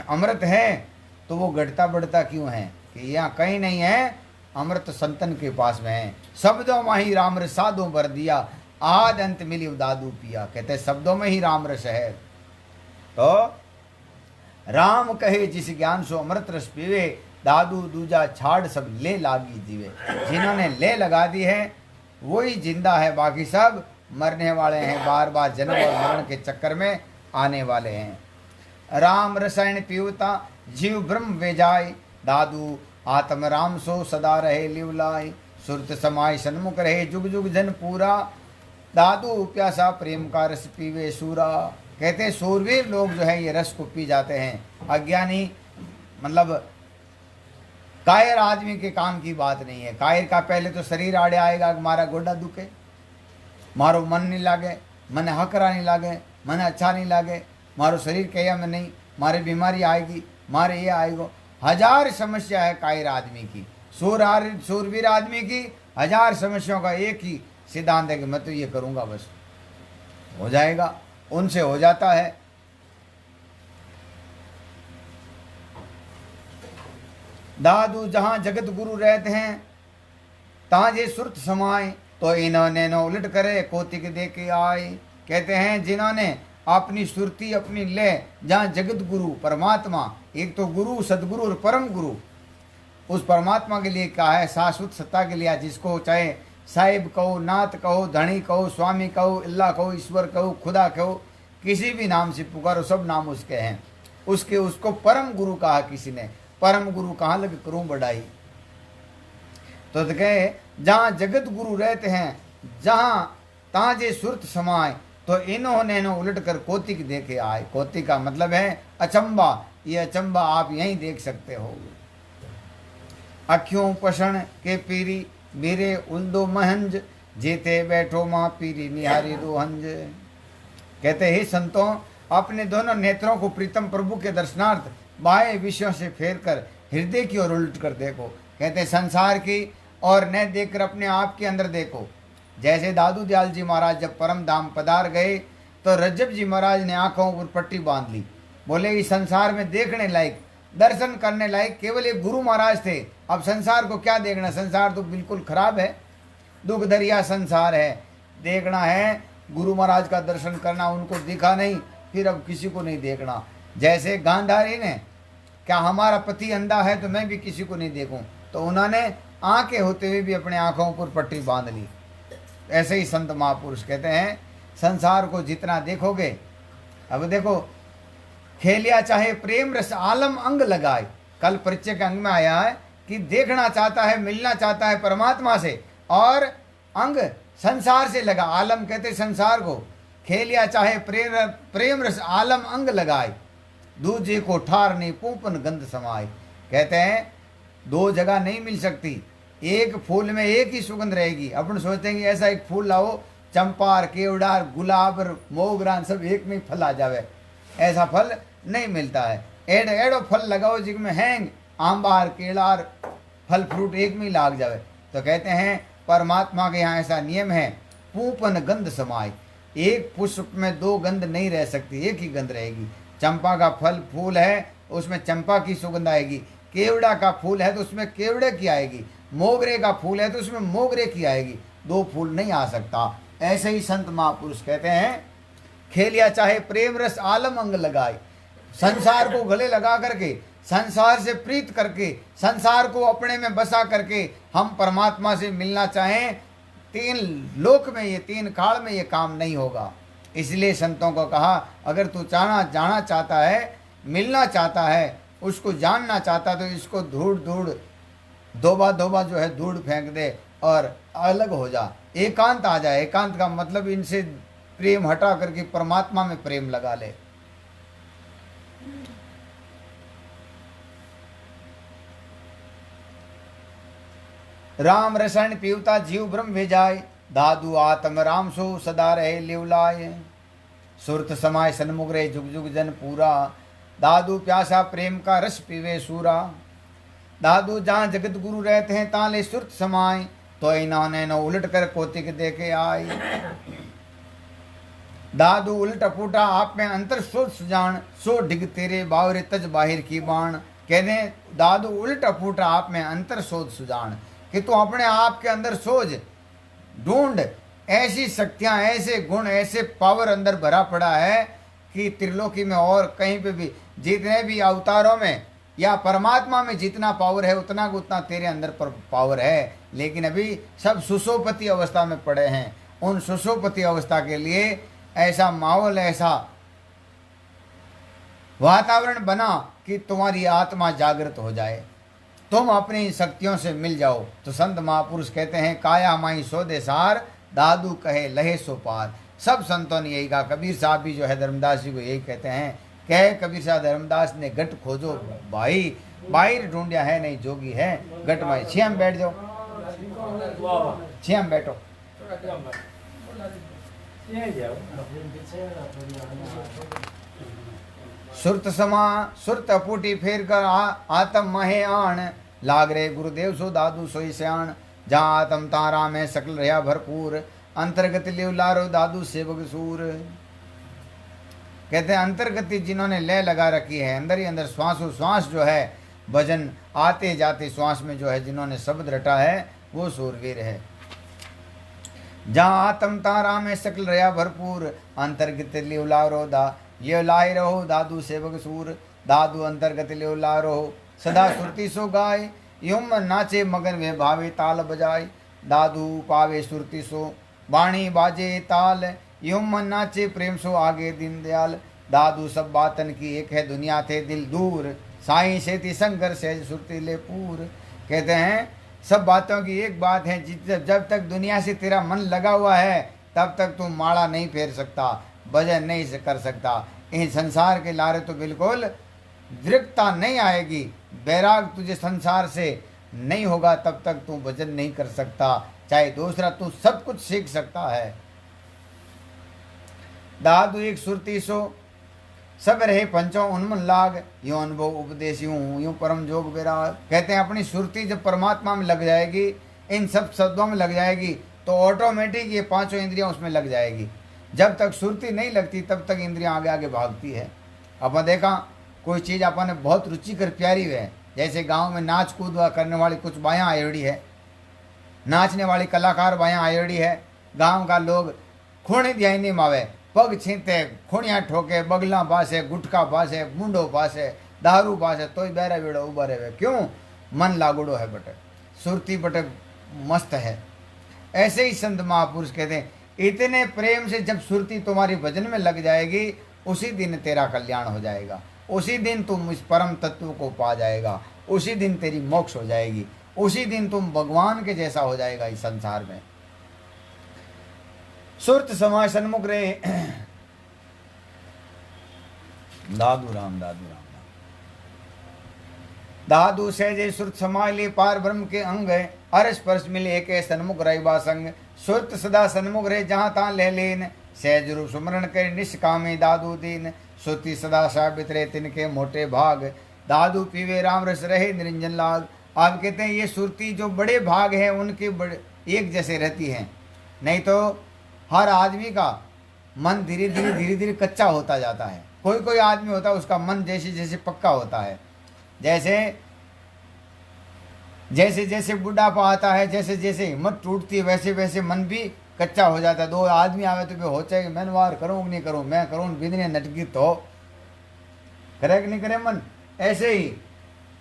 अमृत है तो वो घटता बढ़ता क्यों है? कि यहाँ कहीं नहीं है, अमृत संतन के पास में है। शब्दों में ही राम रस साधो भर दिया, आद अंत मिली दादू पिया। कहते शब्दों में ही राम रस है। तो राम कहे जिस ज्ञान सो अमृत रस पीवे, दादू दूजा छाड़ सब ले लागी जीवे। जिन्होंने ले लगा दी है वही जिंदा है, बाकी सब मरने वाले हैं, बार बार जन्म और मरण के चक्कर में आने वाले हैं। राम रसायन पीवता जीव ब्रह्म वे जाय, दादू आत्म राम सो सदा रहे लिवलाई। सुरत समाय सन्मुख रहे जुग जुग जन पूरा, दादू प्यासा प्रेम का रस पीवे सूरा। कहते हैं सूरवीर लोग जो है ये रस को पी जाते हैं। अज्ञानी मतलब कायर आदमी के काम की बात नहीं है। कायर का पहले तो शरीर आड़े आएगा, मारा गोडा दुखे, मारो मन नहीं लागे, मन हकरा नहीं लागे, मन अच्छा नहीं लागे, मारो शरीर कहिया में नहीं, मारे बीमारी आएगी, मारे ये आएगो। हजार समस्या है कायर आदमी की। सूरवीर आदमी की हजार समस्याओं का एक ही सिद्धांत है कि मैं तो ये करूँगा बस हो जाएगा, उनसे हो जाता है। दादू जहाँ जगत गुरु रहते हैं ताजे सुरत समाए, तो इन्होंने न उलट करे कोतिक दे के आए। कहते हैं जिन्होंने अपनी सुरती अपनी ले जहाँ जगत गुरु परमात्मा, एक तो गुरु सदगुरु और परम गुरु, उस परमात्मा के लिए कहा है, शाश्वत सत्ता के लिए, जिसको चाहे साहिब कहो, नाथ कहो, धनी कहो, स्वामी कहो, अल्लाह कहो, ईश्वर कहो, खुदा कहो, किसी भी नाम से पुकारो, सब नाम उसके हैं। उसके उसको परम गुरु कहा किसी ने। परम गुरु कहाँ लग करूं बढ़ाई। तो कहे जहाँ जगत गुरु रहते हैं, जहाँ ताजे सुरत समाए, तो इन्होंने न उलट कर कोतिक देखे आए। कोतिक का मतलब है अचंबा। ये अचंबा आप यहीं देख सकते हो। अखियों पसण के पीरी मेरे उल्दो महंज, जेते बैठो माँ पीरी निहारी दो हंज। कहते हे संतों, अपने दोनों नेत्रों को प्रीतम प्रभु के दर्शनार्थ बाएं विषयों से फेर कर हृदय की ओर उलट कर देखो। कहते हैं संसार की और न देखकर अपने आप के अंदर देखो। जैसे दादू दयाल जी महाराज जब परम धाम पधार गए तो रज्जब जी महाराज ने आंखों पर पट्टी बांध ली। बोले इस संसार में देखने लायक, दर्शन करने लायक केवल एक गुरु महाराज थे। अब संसार को क्या देखना, संसार तो बिल्कुल खराब है, दुख दरिया संसार है। देखना है गुरु महाराज का दर्शन करना, उनको दिखा नहीं, फिर अब किसी को नहीं देखना। जैसे गांधारी ने, क्या हमारा पति अंधा है तो मैं भी किसी को नहीं देखूं, तो उन्होंने आंखें होते हुए भी अपने आंखों पर पट्टी बांध ली। ऐसे ही संत महापुरुष कहते हैं संसार को जितना देखोगे, अब देखो खेलिया चाहे प्रेम रस आलम अंग लगाए, कल परिचय के अंग में आया है कि देखना चाहता है, मिलना चाहता है परमात्मा से, और अंग संसार से लगा। आलम कहते संसार को, खेलिया चाहे प्रेम रस आलम अंग लगाए, दूजे को ठार नहीं पूपन गंध समाए। कहते हैं दो जगह नहीं मिल सकती, एक फूल में एक ही सुगंध रहेगी। अपन सोचते हैं कि ऐसा एक फूल लाओ, चंपार, केवड़ार, गुलाब, मोगरान सब एक में फल आ जावे, ऐसा फल नहीं मिलता है। एड़ो फल लगाओ जिसमें हैंग आंबार, केलार, फल फ्रूट एक में लाग जावे। तो कहते हैं परमात्मा के यहाँ ऐसा नियम है, पूपन गंध समाए, एक पुष्प में दो गंध नहीं रह सकती, एक ही गंध रहेगी। चंपा का फल फूल है, उसमें चंपा की सुगंध आएगी। केवड़ा का फूल है तो उसमें केवड़े की आएगी। मोगरे का फूल है तो उसमें मोगरे की आएगी, दो फूल नहीं आ सकता। ऐसे ही संत महापुरुष कहते हैं खेलिया चाहे प्रेम रस आलम अंग लगाए, संसार को गले लगा करके, संसार से प्रीत करके, संसार को अपने में बसा करके हम परमात्मा से मिलना चाहें, तीन लोक में ये, तीन काल में ये काम नहीं होगा। इसलिए संतों को कहा अगर तू जाना चाहता है, मिलना चाहता है, उसको जानना चाहता, तो इसको धूड़ धोबा जो है धूड़ फेंक दे और अलग हो जा, एकांत आ जाए। एकांत का मतलब इनसे प्रेम हटा करके परमात्मा में प्रेम लगा ले। राम रसायन पीवता जीव ब्रह्म भेजाय, दादू आत्म राम सो सदा रहे लिवलाय। सुरत समाय सन्मुख रे जुग जुग जन पूरा, दादू प्यासा प्रेम का रस पीवे सूरा। दादू जहाँ जगत गुरु रहते हैं ताले सुरत समाय, तो इन्होंने न उलट कर कोतिक देके आई। दादू उलट फूटा आप में अंतर सोच सुजान, सो डिग तेरे बावरे तज बाहिर की बाण। कहने दादू उलट फूटा आप में अंतर सोच सुजान, कि तू अपने आप के अंदर सोच ढूंढ, ऐसी शक्तियां, ऐसे गुण, ऐसे पावर अंदर भरा पड़ा है कि त्रिलोकी में और कहीं पे भी, जितने भी अवतारों में या परमात्मा में जितना पावर है उतना का उतना तेरे अंदर पर पावर है। लेकिन अभी सब सुसोपति अवस्था में पड़े हैं। उन सुसोपति अवस्था के लिए ऐसा माहौल, ऐसा वातावरण बना कि तुम्हारी आत्मा जागृत हो जाए, तुम अपनी शक्तियों से मिल जाओ। तो संत महापुरुष कहते हैं काया माई सो दे सार, दादू कहे लहे सो पार। सब संतों ने यही कहा। कबीर साहब भी जो है धर्मदास जी को यही कहते हैं, कहे कबीर साहब धर्मदास ने गट खोजो भाई, बाहर ढूंढिया है नहीं जोगी है गट माई। छियाम बैठ जाओ, छियाम बैठो। सुरत समा सुरत अपूटी फेर कर आत्म महे आण, लाग रे गुरुदेव सो दादू सोई सयाण। जहाँ आत्म तारा में सकल रहा भरपूर, अंतर्गत लिव लारो दादू सेवक सूर। कहते हैं अंतर्गति जिन्होंने लय लगा रखी है, अंदर ही अंदर श्वासों श्वास जो है, भजन आते जाते श्वास में जो है जिन्होंने शब्द रटा है वो सूरवीर है। जहाँ आत्म तारा में सकल रहा भरपूर, अंतर्गत लिव लारो दा ये लाई रहो दादू सेवक सूर। दादू अंतर्गत लिव ला रहो सदा सुरती सो गाय, युम नाचे मगन वे भावे ताल बजाय। दादू पावे सुरती सो वाणी बाजे ताल, युम नाचे प्रेम सो आगे दीन दयाल। दादू सब बातन की एक है दुनिया थे दिल दूर, साईं सेती संघर्ष सहज सुरती ले पूर। कहते हैं सब बातों की एक बात है, जब तक दुनिया से तेरा मन लगा हुआ है तब तक तू माला नहीं फेर सकता, भजन नहीं कर सकता। इन संसार के लारे तो बिल्कुल विरक्ता नहीं आएगी, बैराग तुझे संसार से नहीं होगा तब तक तू भजन नहीं कर सकता। चाहे दूसरा तू सब कुछ सीख सकता है। दादू एक सुरती सो सब रहे पंचों उन्मन लाग, यूं अनुभव उपदेश यूं परम जोग विराग। कहते हैं अपनी सुरती जब परमात्मा में लग जाएगी, इन सब शब्दों में लग जाएगी, तो ऑटोमेटिक ये पांचों इंद्रियां उसमें लग जाएगी। जब तक सुरती नहीं लगती तब तक इंद्रियां आगे आगे भागती है। अपन देखा कोई चीज़ अपन ने बहुत रुचिकर प्यारी है, जैसे गांव में नाच कूद करने वाली कुछ बायां आयोड़ी है, नाचने वाली कलाकार बायां आयोड़ी है। गांव का लोग खूणी ध्याई नहीं मावे, पग छींते, खूणियाँ ठोके, बगला पासे, गुटका पासे, मुंडो पासे, दारू पासे, तो ही बैरा बेड़ो उबा रहे। क्यों? मन लागुड़ो है बटे, सुरती बटे मस्त है। ऐसे ही संत महापुरुष कहते हैं, इतने प्रेम से जब सुरती तुम्हारी भजन में लग जाएगी, उसी दिन तेरा कल्याण हो जाएगा, उसी दिन तुम इस परम तत्व को पा जाएगा, उसी दिन तेरी मोक्ष हो जाएगी, उसी दिन तुम भगवान के जैसा हो जाएगा इस संसार में। सुरत समाय सन्मुख रे दादू राम दादू सहजे सुरत समाय ले पार ब्रह्म के अंग, अरस परस मिले एक सन्मुख रही बासंग। सुरत सदा सन्मुख रे जहाँ ता ले लेन, सहज रूप सुमरण करे निष्कामे दादू दीन। सुरती सदा साबित रहे तिनके मोटे भाग, दादू पीवे राम रस रहे निरंजन लाग। आप कहते हैं ये सुरती जो बड़े भाग हैं उनके बड़े एक जैसे रहती हैं, नहीं तो हर आदमी का मन धीरे धीरे कच्चा होता जाता है। कोई कोई आदमी होता है उसका मन जैसे जैसे पक्का होता है, जैसे जैसे बुढ़ापा आता है, जैसे जैसे हिम्मत टूटती है, वैसे वैसे मन भी कच्चा हो जाता है। दो आदमी आवे तो हो चाहे मैं वार करूँ नहीं करूँ, मैं करूँ बिदने नटकी तो करे कि नहीं करे मन। ऐसे ही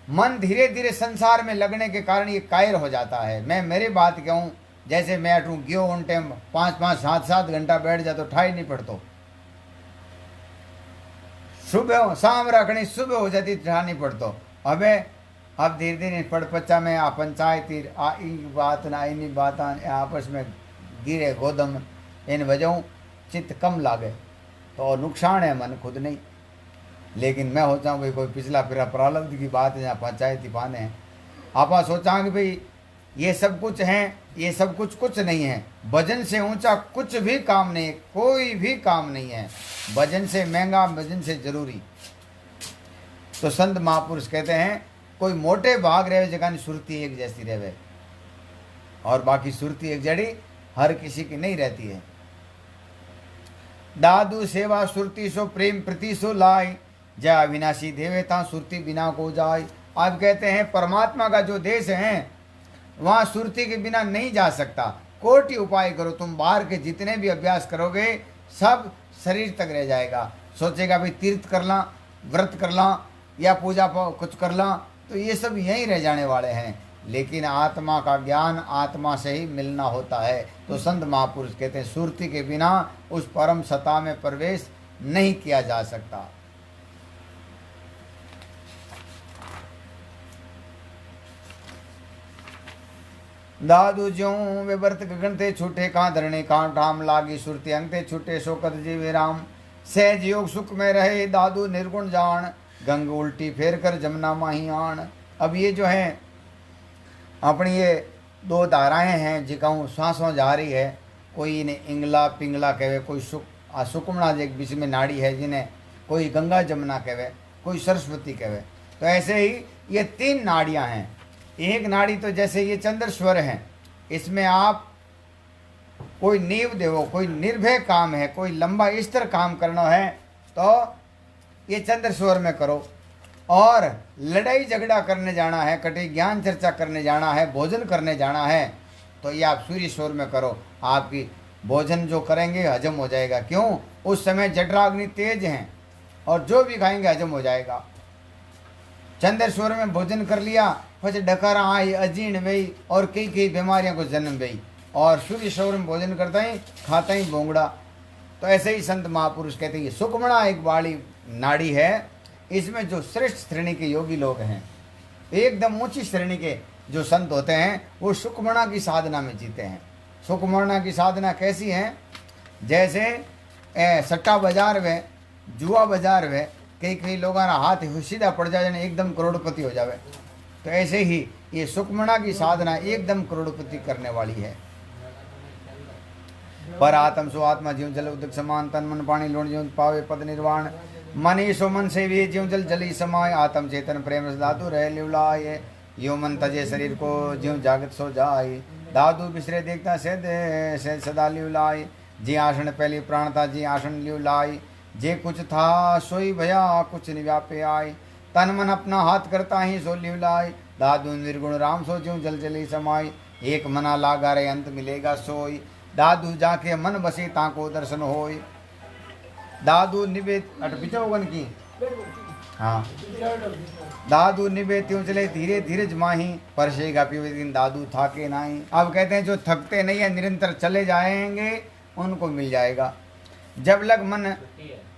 मन धीरे धीरे संसार में लगने के कारण ये कायर हो जाता है। मैं मेरी बात कहूँ, जैसे मैं अटू गयो उन टाइम 5-5, 7-7 घंटा बैठ जा तो ठाई नहीं पड़तो, सुबह शाम रखनी सुबह हो जाती ठा नहीं पड़तो। अब धीरे धीरे पड़ पच्चा में आ पंचायत आ बात ना इन बात आपस में गिरे गोदम इन वजहों चित्त कम लागे तो नुकसान है मन खुद नहीं। लेकिन मैं हो जाऊँ भाई कोई पिछला फिरा प्रारब्ध की बात है, यहाँ पंचायती पाने हैं, आप सोचा कि भाई ये सब कुछ हैं, ये सब कुछ नहीं है। भजन से ऊंचा कुछ भी काम नहीं, कोई भी काम नहीं है। भजन से महंगा, भजन से जरूरी। तो संत महापुरुष कहते हैं कोई मोटे भाग रहे जगह सुरती एक जैसी रहे, और बाकी सुरती एक जड़ी हर किसी की नहीं रहती है। दादू सेवा सुरती सो प्रेम प्रति सो लाई, जा अविनाशी देवेता सुरती बिना को जाय। आप कहते हैं परमात्मा का जो देश है वहाँ सुरती के बिना नहीं जा सकता। कोटि उपाय करो, तुम बाहर के जितने भी अभ्यास करोगे सब शरीर तक रह जाएगा। सोचेगा भाई तीर्थ कर ला, व्रत कर ला या पूजा कुछ कर ला, तो ये सब यहीं रह जाने वाले हैं। लेकिन आत्मा का ज्ञान आत्मा से ही मिलना होता है। तो संत महापुरुष कहते हैं सुरती के बिना उस परम सत्ता में प्रवेश नहीं किया जा सकता। दादू ज्यों वे व्रत गगन थे छूटे कहाँ धरने कहाँ ठाम लागी, सुरती अंग थे छूटे शोकत जीवे राम। सहज योग सुख में रहे दादू निर्गुण जान, गंग उल्टी फेर कर जमुना माही आन। अब ये जो है अपनी ये दो धाराएं हैं जिकाऊ सांसों जा रही है, कोई इन्हें इंगला पिंगला कहवे, कोई सुकुमना एक बीच में नाड़ी है जिन्हें कोई गंगा जमुना कहवे, कोई सरस्वती कहवे। तो ऐसे ही ये 3 नाड़ियां हैं। एक नाड़ी तो जैसे ये चंद्र स्वर है, इसमें आप कोई नींव देवो, कोई निर्भय काम है, कोई लंबा स्तर काम करना है तो ये चंद्र स्वर में करो। और लड़ाई झगड़ा करने जाना है, कटी ज्ञान चर्चा करने जाना है, भोजन करने जाना है, तो ये आप सूर्य स्वर में करो। आपकी भोजन जो करेंगे हजम हो जाएगा। क्यों? उस समय जठराग्नि तेज हैं और जो भी खाएंगे हजम हो जाएगा। चंद्र स्वर में भोजन कर लिया, फिर डकारा आई, अजीर्ण गई और कई कई बीमारियों को जन्म गई। और सूर्य स्वर में भोजन करता ही खाता ही भोंगड़ा। तो ऐसे ही संत महापुरुष कहते हैं सुकमणा एक बाड़ी नाड़ी है, इसमें जो श्रेष्ठ श्रेणी के योगी लोग हैं, एकदम ऊंची श्रेणी के जो संत होते हैं, वो सुकमणा की साधना में जीते हैं। सुकमणा की साधना कैसी है? जैसे सट्टा बाजार में, जुआ बाजार में कई कई लोगों का हाथ सीधा पड़ जाए, एकदम करोड़पति हो जावे। तो ऐसे ही ये सुकमणा की साधना एकदम करोड़पति करने वाली है। पर आत्म सो आत्मा जीवन जल उदक समान, तन मन पानी लोण जीवन पावे पद निर्वाण। मनी सो मन से भी ज्यों जल जली समाय आत्म चेतन प्रेम से दादू रहे लिवलाए यो मन तजे शरीर को ज्यों जागत सो जाए दादू बिसरे देखता से सदा लिवलाए जी आसन पहली प्राणता जी आसन लिवलाई जे कुछ था सोई भया कुछ निव्यापे आए तन मन अपना हाथ करता ही सो लिवलाए दादू निर्गुण राम सो ज्यों जल जली समाय एक मना लागा रे अंत मिलेगा सोई दादू जाके मन बसे ताको दर्शन होय दादू निवेद अट पिछोगन की हाँ दादू निवेद त्यों चले धीरे धीरे जमाही परसेगा पीवे दिन दादू थाके नहीं। अब कहते हैं जो थकते नहीं है निरंतर चले जाएंगे उनको मिल जाएगा। जब लग मन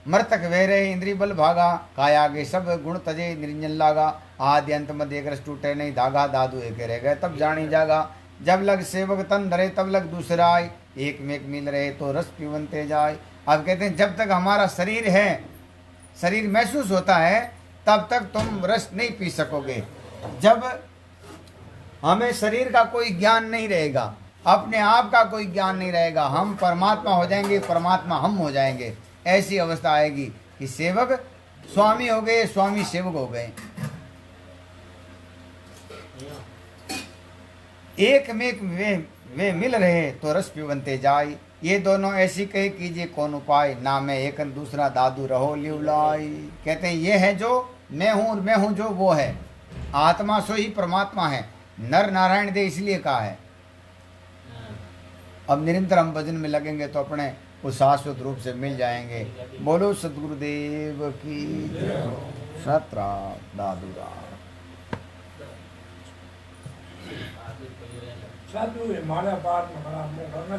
मृतक वे रहे इंद्री बल भागा काया के सब गुण तजे निरंजन लागा आदि अंत मध्य एक रस टूटे नहीं धागा दादू एक रह गए तब जानी जागा जब लग सेवक तन धरे तब लग दूसरा आए एक में एक मिल रहे तो रस पीवनते जाए। अब कहते हैं जब तक हमारा शरीर है शरीर महसूस होता है तब तक तुम रस नहीं पी सकोगे। जब हमें शरीर का कोई ज्ञान नहीं रहेगा अपने आप का कोई ज्ञान नहीं रहेगा हम परमात्मा हो जाएंगे परमात्मा हम हो जाएंगे ऐसी अवस्था आएगी कि सेवक स्वामी हो गए स्वामी सेवक हो गए। एक में एक वे मिल रहे तो रस पीवनते जाए ये दोनों ऐसी कहे कीजिए कौन उपाय ना मैं एक दूसरा दादू रहो लिवलाई। कहते हैं ये है जो मैं हूँ जो वो है आत्मा सो ही परमात्मा है नर नारायण दे इसलिए कहा है। अब निरंतर हम भजन में लगेंगे तो अपने उस शाश्वत रूप से मिल जाएंगे। बोलो सदगुरुदेव की सत्रा दादूरा साधु है मारा पार में बड़ा